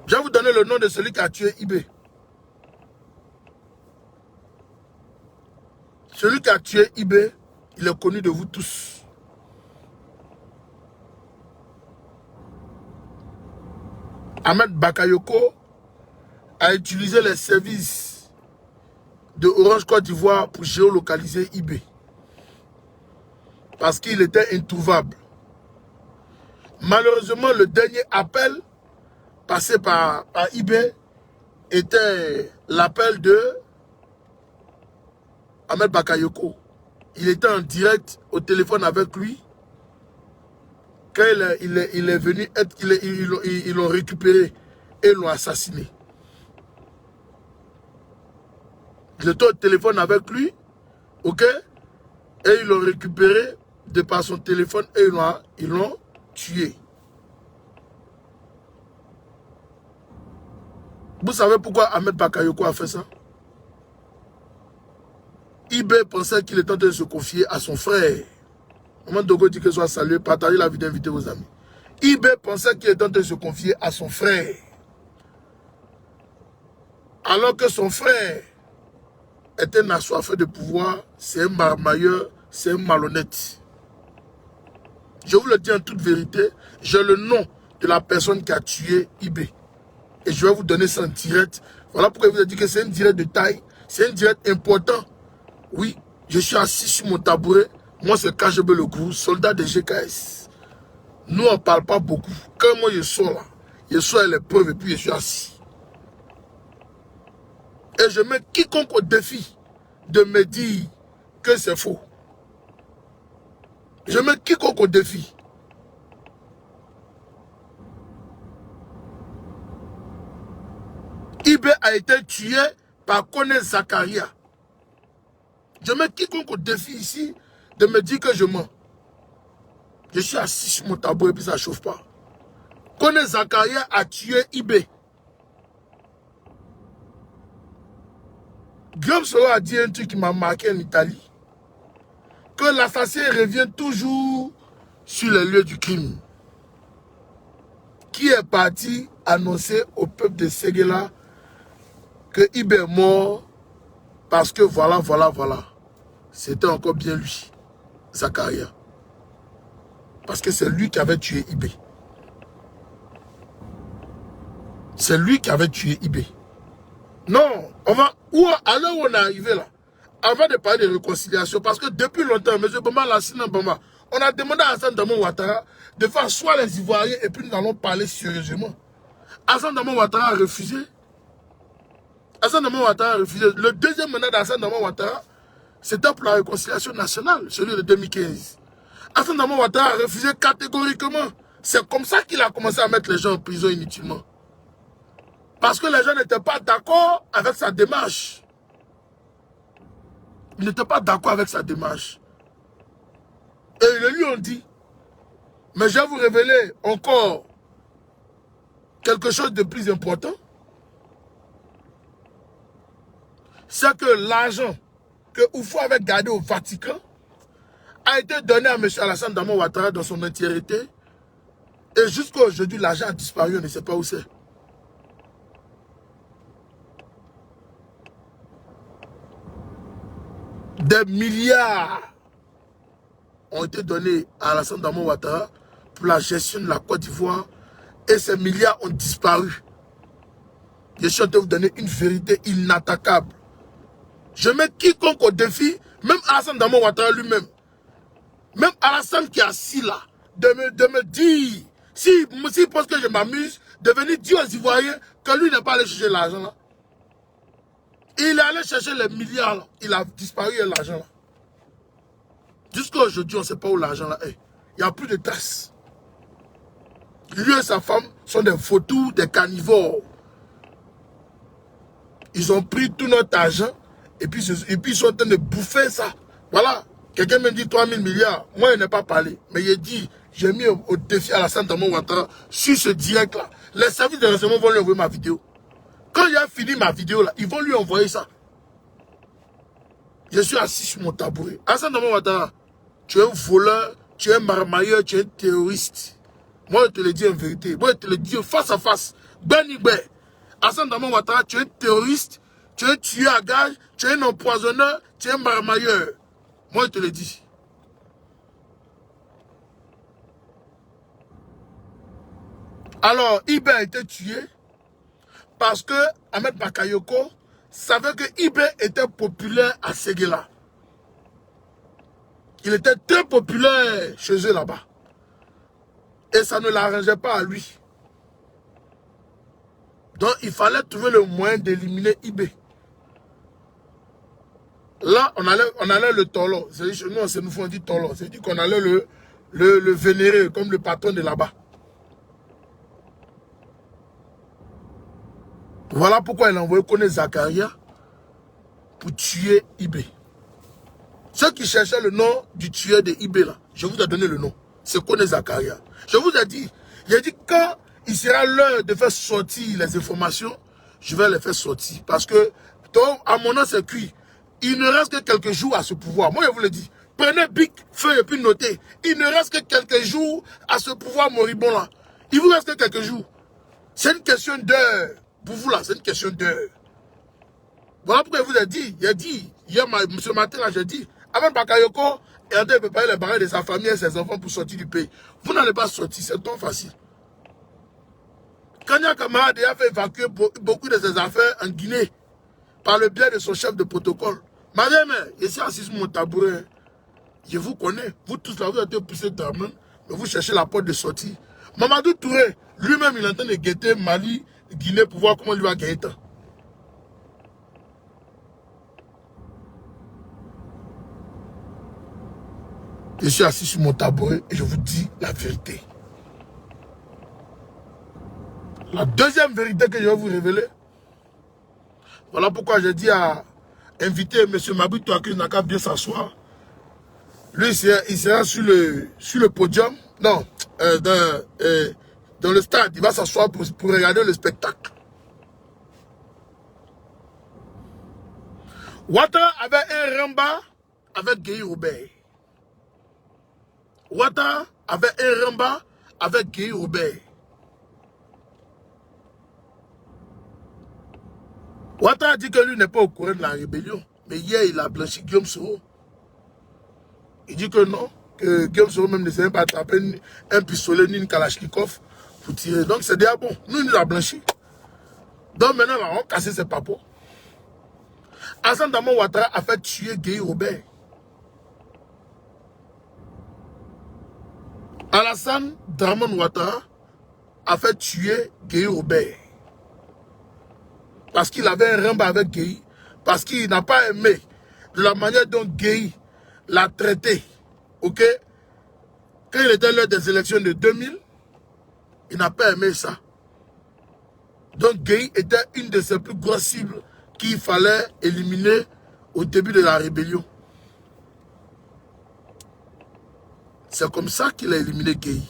Je vais vous donner le nom de celui qui a tué eBay. Celui qui a tué eBay, il est connu de vous tous. Ahmed Bakayoko a utilisé les services de Orange Côte d'Ivoire pour géolocaliser eBay. Parce qu'il était introuvable. Malheureusement, le dernier appel passé par eBay était l'appel de Ahmed Bakayoko. Il était en direct au téléphone avec lui. Quand il est venu, ils l'ont récupéré et l'ont assassiné. Il était au téléphone avec lui, ok? Et ils l'ont récupéré de par son téléphone et ils l'ont tué. Vous savez pourquoi Ahmed Bakayoko a fait ça? Ibé pensait qu'il était en train de se confier à son frère. Maman Dogo dit que soit salué, partagez la vidéo, invitez vos amis. Ibé pensait qu'il était en train de se confier à son frère. Alors que son frère était un assoiffé de pouvoir, c'est un marmailleur, c'est un malhonnête. Je vous le dis en toute vérité, j'ai le nom de la personne qui a tué Ibé. Et je vais vous donner ça en direct. Voilà pourquoi je vous ai dit que c'est un direct de taille. C'est un direct important. Oui, je suis assis sur mon tabouret. Moi, c'est KGB le Gourou, soldat de GKS. Nous, on ne parle pas beaucoup. Quand moi, je sors là, je sors les preuves et puis je suis assis. Et je mets quiconque au défi de me dire que c'est faux. Je mets quiconque au défi. Ibé a été tué par Kone Zakaria. Je mets quiconque au défi ici de me dire que je mens. Je suis assis sur mon tabouret et puis ça ne chauffe pas. Kone Zakaria a tué Ibé. Guillaume Soro a dit un truc qui m'a marqué en Italie. Que l'assassin revient toujours sur les lieux du crime. Qui est parti annoncer au peuple de Séguéla que Ibé est mort parce que voilà. C'était encore bien lui, Zakaria. Parce que c'est lui qui avait tué Ibé. C'est lui qui avait tué Ibé. Non, à l'heure où on est arrivé là, avant de parler de réconciliation, parce que depuis longtemps, M. Bamba, on a demandé à Hassan Damon Ouattara de faire soit les Ivoiriens et puis nous allons parler sérieusement. Hassan Damon Ouattara a refusé. Hassan Damon Ouattara a refusé. Le deuxième mandat d'Hassan Damon Ouattara, c'était pour la réconciliation nationale, celui de 2015. Hassan Damon Ouattara a refusé catégoriquement. C'est comme ça qu'il a commencé à mettre les gens en prison inutilement. Parce que les gens n'étaient pas d'accord avec sa démarche. Ils n'étaient pas d'accord avec sa démarche. Et ils lui ont dit, mais je vais vous révéler encore quelque chose de plus important. C'est que l'argent que Oufou avait gardé au Vatican a été donné à M. Alassane Damon Ouattara dans son entièreté. Et jusqu'à aujourd'hui, l'argent a disparu, on ne sait pas où c'est. Des milliards ont été donnés à Alassane Damon Ouattara pour la gestion de la Côte d'Ivoire et ces milliards ont disparu. Je suis en train de vous donner une vérité inattaquable. Je mets quiconque au défi, même Alassane Damon Ouattara lui-même, même Alassane qui est assis là, de me dire, s'il pense que je m'amuse, de venir dire aux Ivoiriens que lui n'est pas allé chercher l'argent là. Il est allé chercher les milliards là. Il a disparu l'argent là. Jusqu'à aujourd'hui, on ne sait pas où l'argent là est. Il n'y a plus de traces. Lui et sa femme sont des vautours, des carnivores. Ils ont pris tout notre argent et puis ils sont en train de bouffer ça. Voilà. Quelqu'un me dit 3000 milliards. Moi, il n'a pas parlé. Mais il dit, j'ai mis au défi à Alassane Damon Ouattara sur ce direct là. Les services de renseignement vont lui envoyer ma vidéo. Quand il a fini ma vidéo là, ils vont lui envoyer ça. Je suis assis sur mon tabouret. Alassane Damon Ouattara, tu es un voleur, tu es un marmailleur, tu es un terroriste. Moi, je te le dis en vérité. Moi, je te le dis face à face. Ben Ibé. Alassane Damon Ouattara, tu es un terroriste, tu es un tueur à gage, tu es un empoisonneur, tu es un marmailleur. Moi, je te le dis. Alors, Ibé a été tué parce que Ahmed Bakayoko savait que Ibé était populaire à Séguéla. Il était très populaire chez eux là-bas. Et ça ne l'arrangeait pas à lui. Donc, il fallait trouver le moyen d'éliminer Ibé. Là, on allait le tolo. Nous, on nous dit tolo. C'est-à-dire qu'on allait le vénérer comme le patron de là-bas. Voilà pourquoi il a envoyé Kone Zakaria pour tuer Ibé. Ceux qui cherchaient le nom du tueur de Ibé là, je vous ai donné le nom. C'est Kone Zakaria. Je vous ai dit, j'ai dit quand il sera l'heure de faire sortir les informations, je vais les faire sortir. Parce que, à mon nom c'est cuit. Il ne reste que quelques jours à ce pouvoir. Moi je vous le dis. Prenez bic, feuille et puis notez. Il ne reste que quelques jours à ce pouvoir moribond là. Il vous reste que quelques jours. C'est une question d'heure. Pour vous là, c'est une question d'heure. Voilà pourquoi je vous ai dit. J'ai dit, hier, ce matin là, j'ai dit, Ahmed Bakayoko est en train de préparer les barrières de sa famille et ses enfants pour sortir du pays. Vous n'allez pas sortir, c'est trop facile. Kanya Kamara a fait évacuer beaucoup de ses affaires en Guinée par le biais de son chef de protocole. Madame, je suis assis sur mon tabouret. Je vous connais. Vous tous là, vous êtes poussés de mais vous cherchez la porte de sortie. Mamadou Touré, lui-même, il est en train de guetter Mali, Guinée pour voir comment il va gagner temps. Je suis assis sur mon tabouret et je vous dis la vérité. La deuxième vérité que je vais vous révéler, voilà pourquoi j'ai dit à inviter M. Maboutou Akil Naka bien s'asseoir. Lui, il sera sur le podium, non, dans le stade, il va s'asseoir pour regarder le spectacle. Ouattara avait un ramba avec Gueye Robert. Ouattara avait un ramba avec Gueye Robert. Ouattara dit que lui n'est pas au courant de la rébellion. Mais hier, il a blanchi Guillaume Soro. Il dit que non, que Guillaume Soro même ne s'est pas attrapé un pistolet ni une kalachnikov pour tirer. Donc c'est déjà bon. Nous, il nous a blanchi. Donc maintenant, on va casser ses papos. Hassan Dramane Ouattara a fait tuer Gueye Robert. Alassane Dramane Ouattara a fait tuer Gueye Robert. Parce qu'il avait un ramba avec Gueye. Parce qu'il n'a pas aimé de la manière dont Gueye l'a traité. Ok? Quand il était l'heure des élections de 2000, il n'a pas aimé ça. Donc Gueye était une de ses plus grosses cibles qu'il fallait éliminer au début de la rébellion. C'est comme ça qu'il a éliminé Gueye.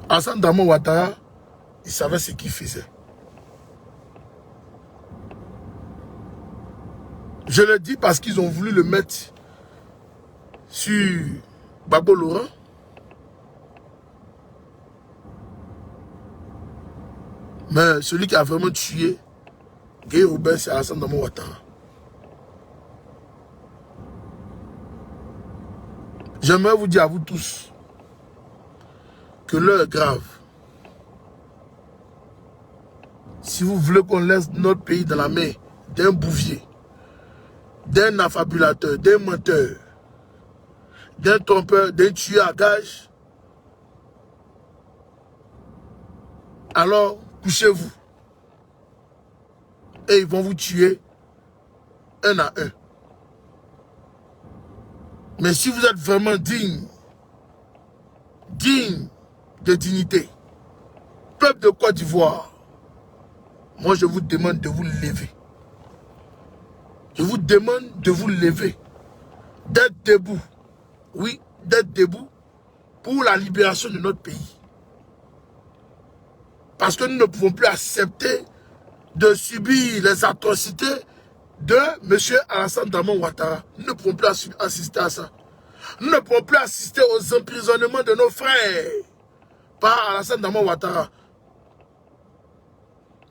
Hassan Dramane Ouattara, il savait ce qu'il faisait. Je le dis parce qu'ils ont voulu le mettre sur Babo Laurent. Mais celui qui a vraiment tué Gueye Robert, c'est Hassan Dramane Ouattara. J'aimerais vous dire à vous tous que l'heure est grave. Si vous voulez qu'on laisse notre pays dans la main d'un bouvier, d'un affabulateur, d'un menteur, d'un trompeur, d'un tueur à gage, alors couchez-vous. Et ils vont vous tuer un à un. Mais si vous êtes vraiment digne de dignité, peuple de Côte d'Ivoire, moi je vous demande de vous lever. Je vous demande de vous lever, d'être debout. Oui, d'être debout pour la libération de notre pays. Parce que nous ne pouvons plus accepter de subir les atrocités de M. Alassane Dramane Ouattara. Nous ne pouvons plus assister à ça. Nous ne pouvons plus assister aux emprisonnements de nos frères par Alassane Dramane Ouattara.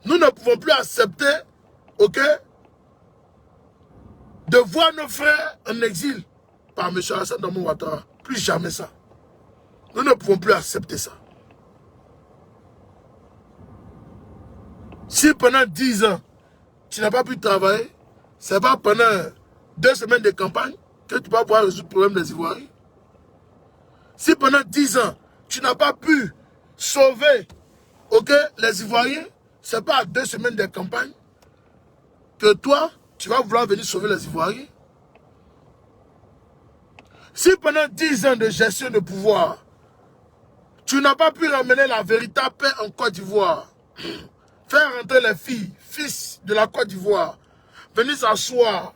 Nous ne pouvons plus accepter, ok, de voir nos frères en exil par M. Alassane Dramane Ouattara. Plus jamais ça. Nous ne pouvons plus accepter ça. Si pendant 10 ans, tu n'as pas pu travailler, c'est pas pendant 2 semaines de campagne que tu vas pouvoir résoudre le problème des Ivoiriens. Si pendant 10 ans, tu n'as pas pu sauver, ok, les Ivoiriens, c'est pas à 2 semaines de campagne que toi, tu vas vouloir venir sauver les Ivoiriens. Si pendant 10 ans de gestion de pouvoir, tu n'as pas pu ramener la véritable paix en Côte d'Ivoire, faire rentrer les filles, fils de la Côte d'Ivoire, venir s'asseoir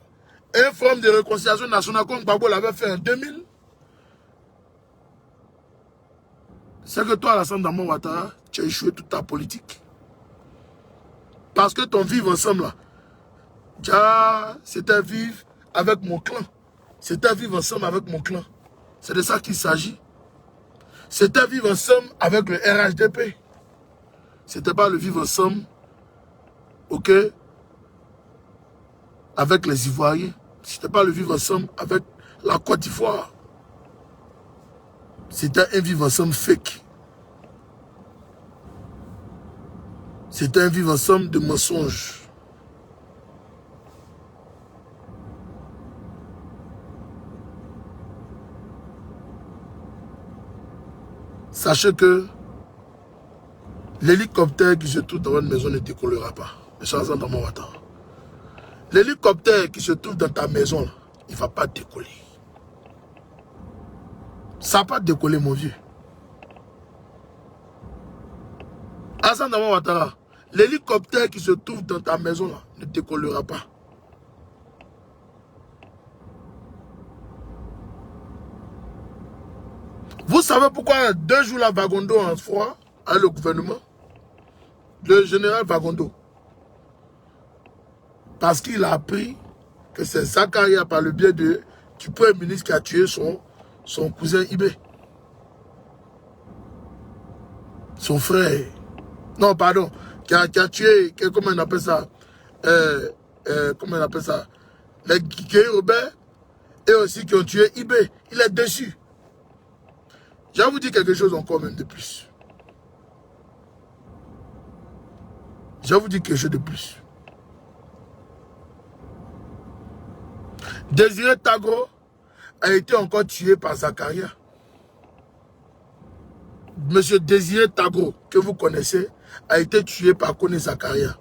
et un forum de réconciliation nationale comme Gbagbo l'avait fait en 2000. C'est que toi, Alassane Dramane Ouattara, tu as échoué toute ta politique. Parce que ton vivre ensemble, là, c'était vivre avec mon clan. C'était vivre ensemble avec mon clan. C'est de ça qu'il s'agit. C'était vivre ensemble avec le RHDP. C'était pas le vivre ensemble, ok, avec les Ivoiriens. C'était pas le vivre ensemble avec la Côte d'Ivoire. C'était un vivre ensemble fake. C'était un vivre ensemble de mensonges. Sachez que l'hélicoptère qui se trouve dans votre maison ne décollera pas. Monsieur Alassane Dramane Ouattara. L'hélicoptère qui se trouve dans ta maison, là, il ne va pas décoller. Ça ne va pas décoller, mon vieux. Alassane Dramane Ouattara, l'hélicoptère qui se trouve dans ta maison, là, ne décollera pas. Vous savez pourquoi 2 jours là, Wagondo en froid avec le gouvernement? Le général Wagondo. Parce qu'il a appris que c'est Zakaria par le biais du Premier ministre qui a tué son cousin Ibé. Son frère. Non, pardon. Qui a tué, comment on appelle ça? Comment on appelle ça? Les guerriers Robert et aussi qui ont tué Ibé. Il est déçu. Je vais vous dire quelque chose encore même de plus. Je vais vous dire quelque chose de plus. Désiré Tagro a été encore tué par Zakaria. Monsieur Désiré Tagro, que vous connaissez, a été tué par Kone Zakaria.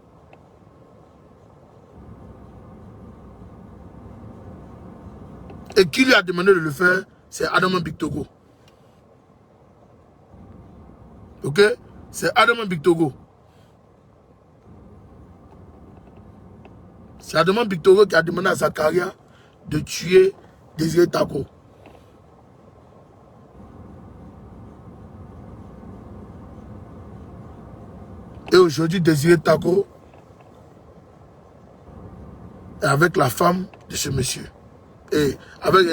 Et qui lui a demandé de le faire, c'est Adama Bictogo. Ok? C'est Adama Bictogo. C'est Adama Bictogo qui a demandé à Zakaria de tuer Désiré Tagro. Et aujourd'hui, Désiré Tagro est avec la femme de ce monsieur. Et avec,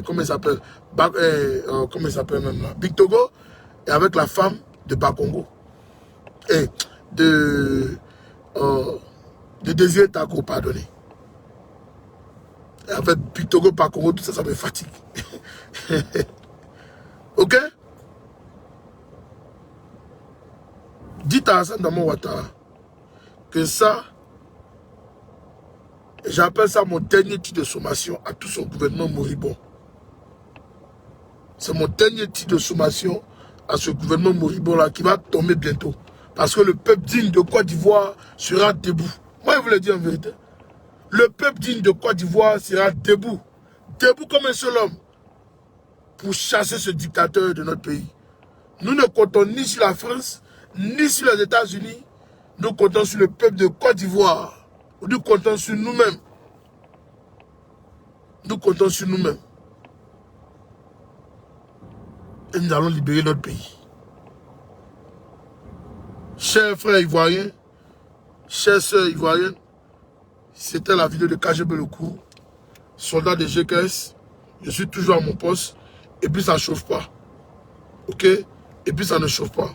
comment il s'appelle? Comment il s'appelle même là? Bictogo et avec la femme de Bakongo. Et de Désiré Tagro, pardonnez. Et avec Bictogo, Bakongo, tout ça, ça me fatigue. Ok? Dites à Alassane Dramane Ouattara que ça, j'appelle ça mon dernier titre de sommation à tout son gouvernement moribond. C'est mon dernier titre de sommation à ce gouvernement moribond-là qui va tomber bientôt. Parce que le peuple digne de Côte d'Ivoire sera debout. Moi, je vous le dis en vérité. Le peuple digne de Côte d'Ivoire sera debout. Debout comme un seul homme. Pour chasser ce dictateur de notre pays. Nous ne comptons ni sur la France, ni sur les États-Unis. Nous comptons sur le peuple de Côte d'Ivoire. Nous comptons sur nous-mêmes. Nous comptons sur nous-mêmes. Et nous allons libérer notre pays. Chers frères ivoiriens, chères sœurs ivoiriennes, c'était la vidéo de KGB Lecourt, soldat de GKS. Je suis toujours à mon poste. Et puis ça ne chauffe pas. Ok? Et puis ça ne chauffe pas.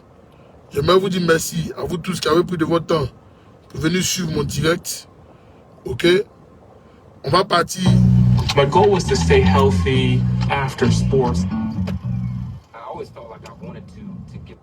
J'aimerais vous dire merci à vous tous qui avez pris de votre temps pour venir suivre mon direct. Ok? On va partir. My goal was to stay healthy after sports. I always felt like I wanted to get.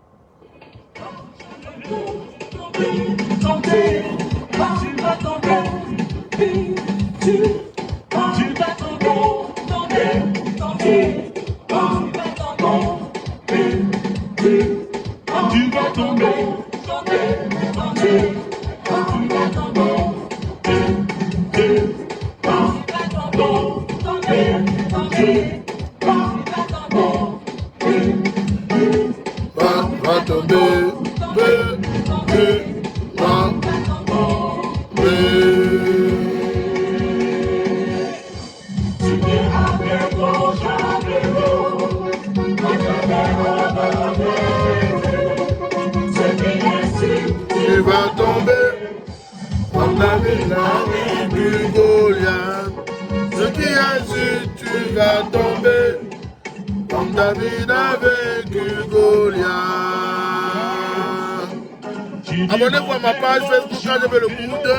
Va tomber. David avec Goliath. Ce qui est sûr, tu vas tomber. Comme David avec Goliath. Abonnez-vous à ma page Facebook quand je vais le cours de.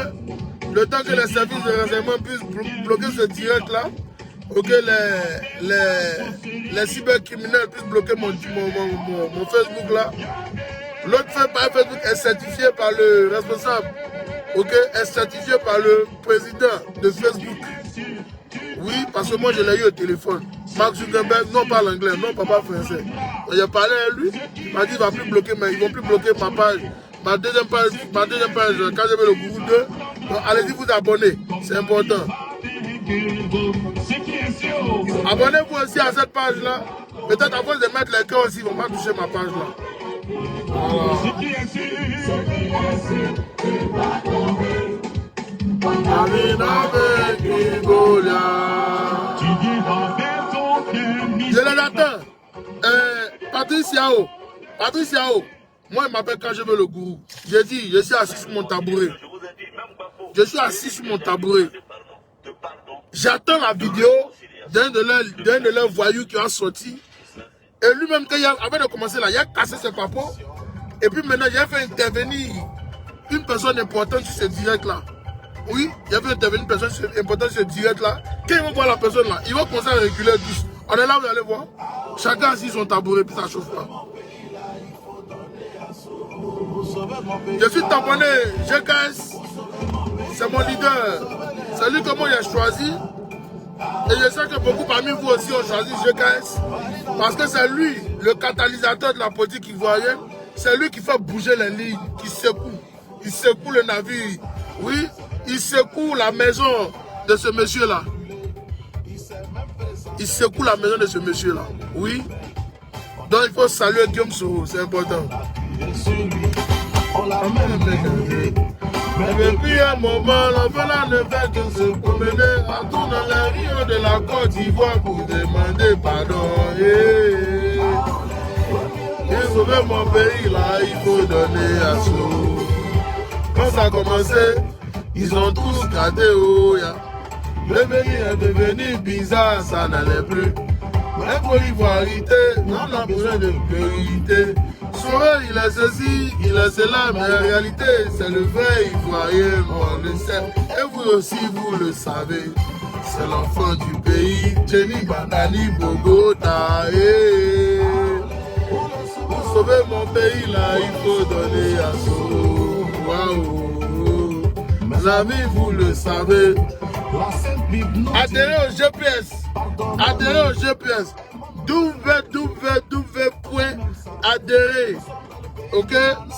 Le temps que les services de renseignement puissent bloquer ce direct là. Pour que les cybercriminels puissent bloquer mon Facebook là. L'autre Facebook est certifié par le responsable. Ok, est certifié par le président de Facebook. Oui, parce que moi je l'ai eu au téléphone. Mark Zuckerberg, non pas l'anglais, non pas français. J'ai parlé à lui, il m'a dit qu'ils vont plus bloquer ma page. Ma deuxième page, quand je vais le Google 2, donc allez-y vous abonner, c'est important. Abonnez-vous aussi à cette page là. Peut-être à force de mettre les cœurs aussi, ils ne vont pas toucher ma page là. Je les attends. Patrice Yao. Moi, il m'appelle quand je veux le gourou. J'ai dit, je suis assis sur mon tabouret. J'attends la vidéo d'un de leurs voyous qui a sorti. Et lui-même, avant de commencer là, il a cassé ses papeaux. Et puis maintenant, il a fait intervenir une personne importante sur ce direct-là. Oui, il a fait intervenir une personne importante sur ce direct-là. Quand ils vont voir la personne là, ils vont commencer à reculer tous. On est là, vous allez voir. Chacun assis son tabouret, puis ça chauffe pas. Je suis tamponné, GKS, c'est mon leader, c'est lui que moi j'ai choisi. Et je sais que beaucoup parmi vous aussi ont choisi GKS, parce que c'est lui le catalyseur de la politique ivoirienne, c'est lui qui fait bouger les lignes, qui secoue, il secoue le navire, oui, il secoue la maison de ce monsieur-là. Il secoue la maison de ce monsieur-là, oui. Donc il faut saluer Guillaume Soro, c'est important. Mais depuis un moment, l'enfant là ne fait que se promener à tout dans les rios de la Côte d'Ivoire pour demander pardon. Et sauver mon pays là, il faut donner à soi. Quand ça a commencé, ils ont tous gardé oh ya. Le pays est devenu bizarre, ça n'allait plus. Mais pour l'ivoirité, on a besoin de vérité. Souvent il est ceci, il est cela, mais en réalité c'est le vrai ivoirien, on le sait. Et vous aussi vous le savez, c'est l'enfant du pays, Jenny Bandani Bogota. Pour sauver mon pays là, il faut donner à soi. Waouh, mes amis vous le savez. Adhérez au GPS. Adhérez au GPS. www.adhérer. Ok?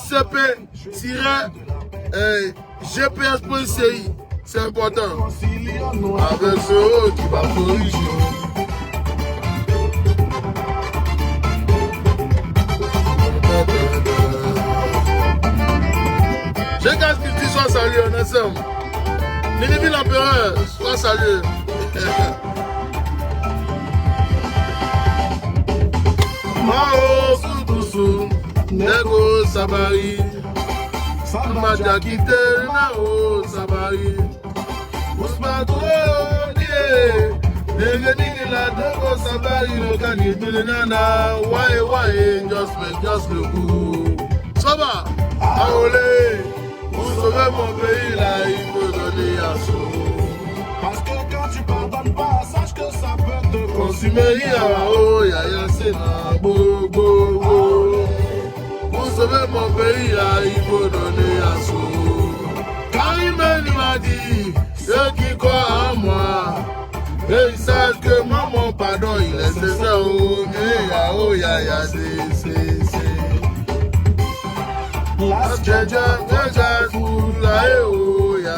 cp-gps.ci. C'est important. Avec ce haut qui va corriger. J'ai qu'à ce qu'il dit soit salut, on est ensemble. Ninibi l'empereur, soit salut. Mao Sutusu, Nego Sabari, Samaja Kite, Nao Sabari, Usmato, Nege Nigela, Nego Sabari, Lokani, Nana, why, just le coup. Ça va, Aolé, vous sauvez mon pays là, il faut donner à soi. Parce que quand tu pardonnes pas, sache que ça peut te consumer. Oh, ya, c'est là, bo. Pour sauver mon pays là, il faut donner à soi. Karim m'a dit, ceux qui croient en moi, et ils savent que moi, mon pardon, il est nécessaire. Oh, ya, c'est. Last Jaja, Fula, oh, ya.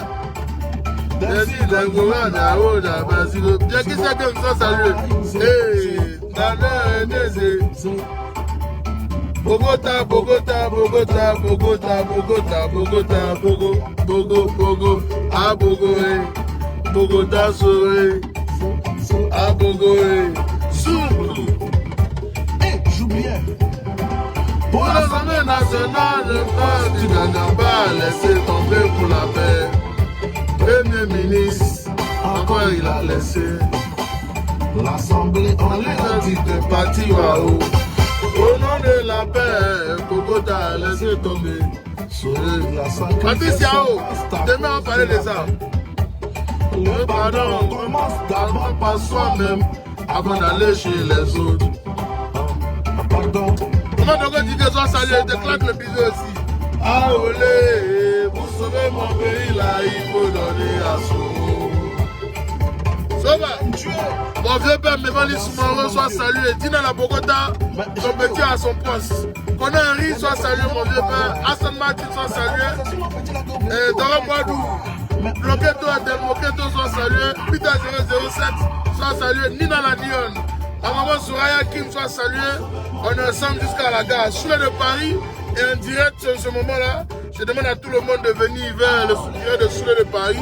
J'ai qui c'est comme ça, salut. Bogota, Bogota, Soré, Sourou. J'oubliais. Pour l'Assemblée nationale, le frère du Gagamba, laissez tomber pour la paix. Premier ministre, encore il a laissé. L'Assemblée en l'air dit de partir là-haut. Au nom de la paix, Kokota a laissé tomber. Patrice Yao, demain on va parler de ça. Le pardon commence d'abord par soi-même avant d'aller chez les autres. Pardon. Comment donc on dit que ça salut, je te claque le bisou aussi. Ah olé, pour sauver mon pays là, il faut donner à son. Ça va. Mon vieux père Mévali Soumaro soit salué. Dina la Bogota, son petit à son poste. Qu'on a Henri soit salué, mon vieux père. Hassan Martin soit salué. Doro Boadou, Bloqueto Adel Moketo soit salué. Peter 007 soit salué. Nina la Dion, la maman Souraya Kim soit salué. On est ensemble jusqu'à la gare. Soulé de Paris et en direct sur ce moment-là. Je demande à tout le monde de venir vers le soutien de Soulé de Paris.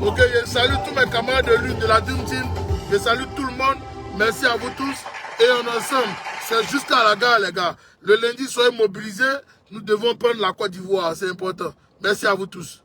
Ok, je salue tous mes camarades de lutte de la Dream Team. Je salue tout le monde. Merci à vous tous. Et on est ensemble. C'est jusqu'à la gare, les gars. Le lundi, soyez mobilisés. Nous devons prendre la Côte d'Ivoire. C'est important. Merci à vous tous.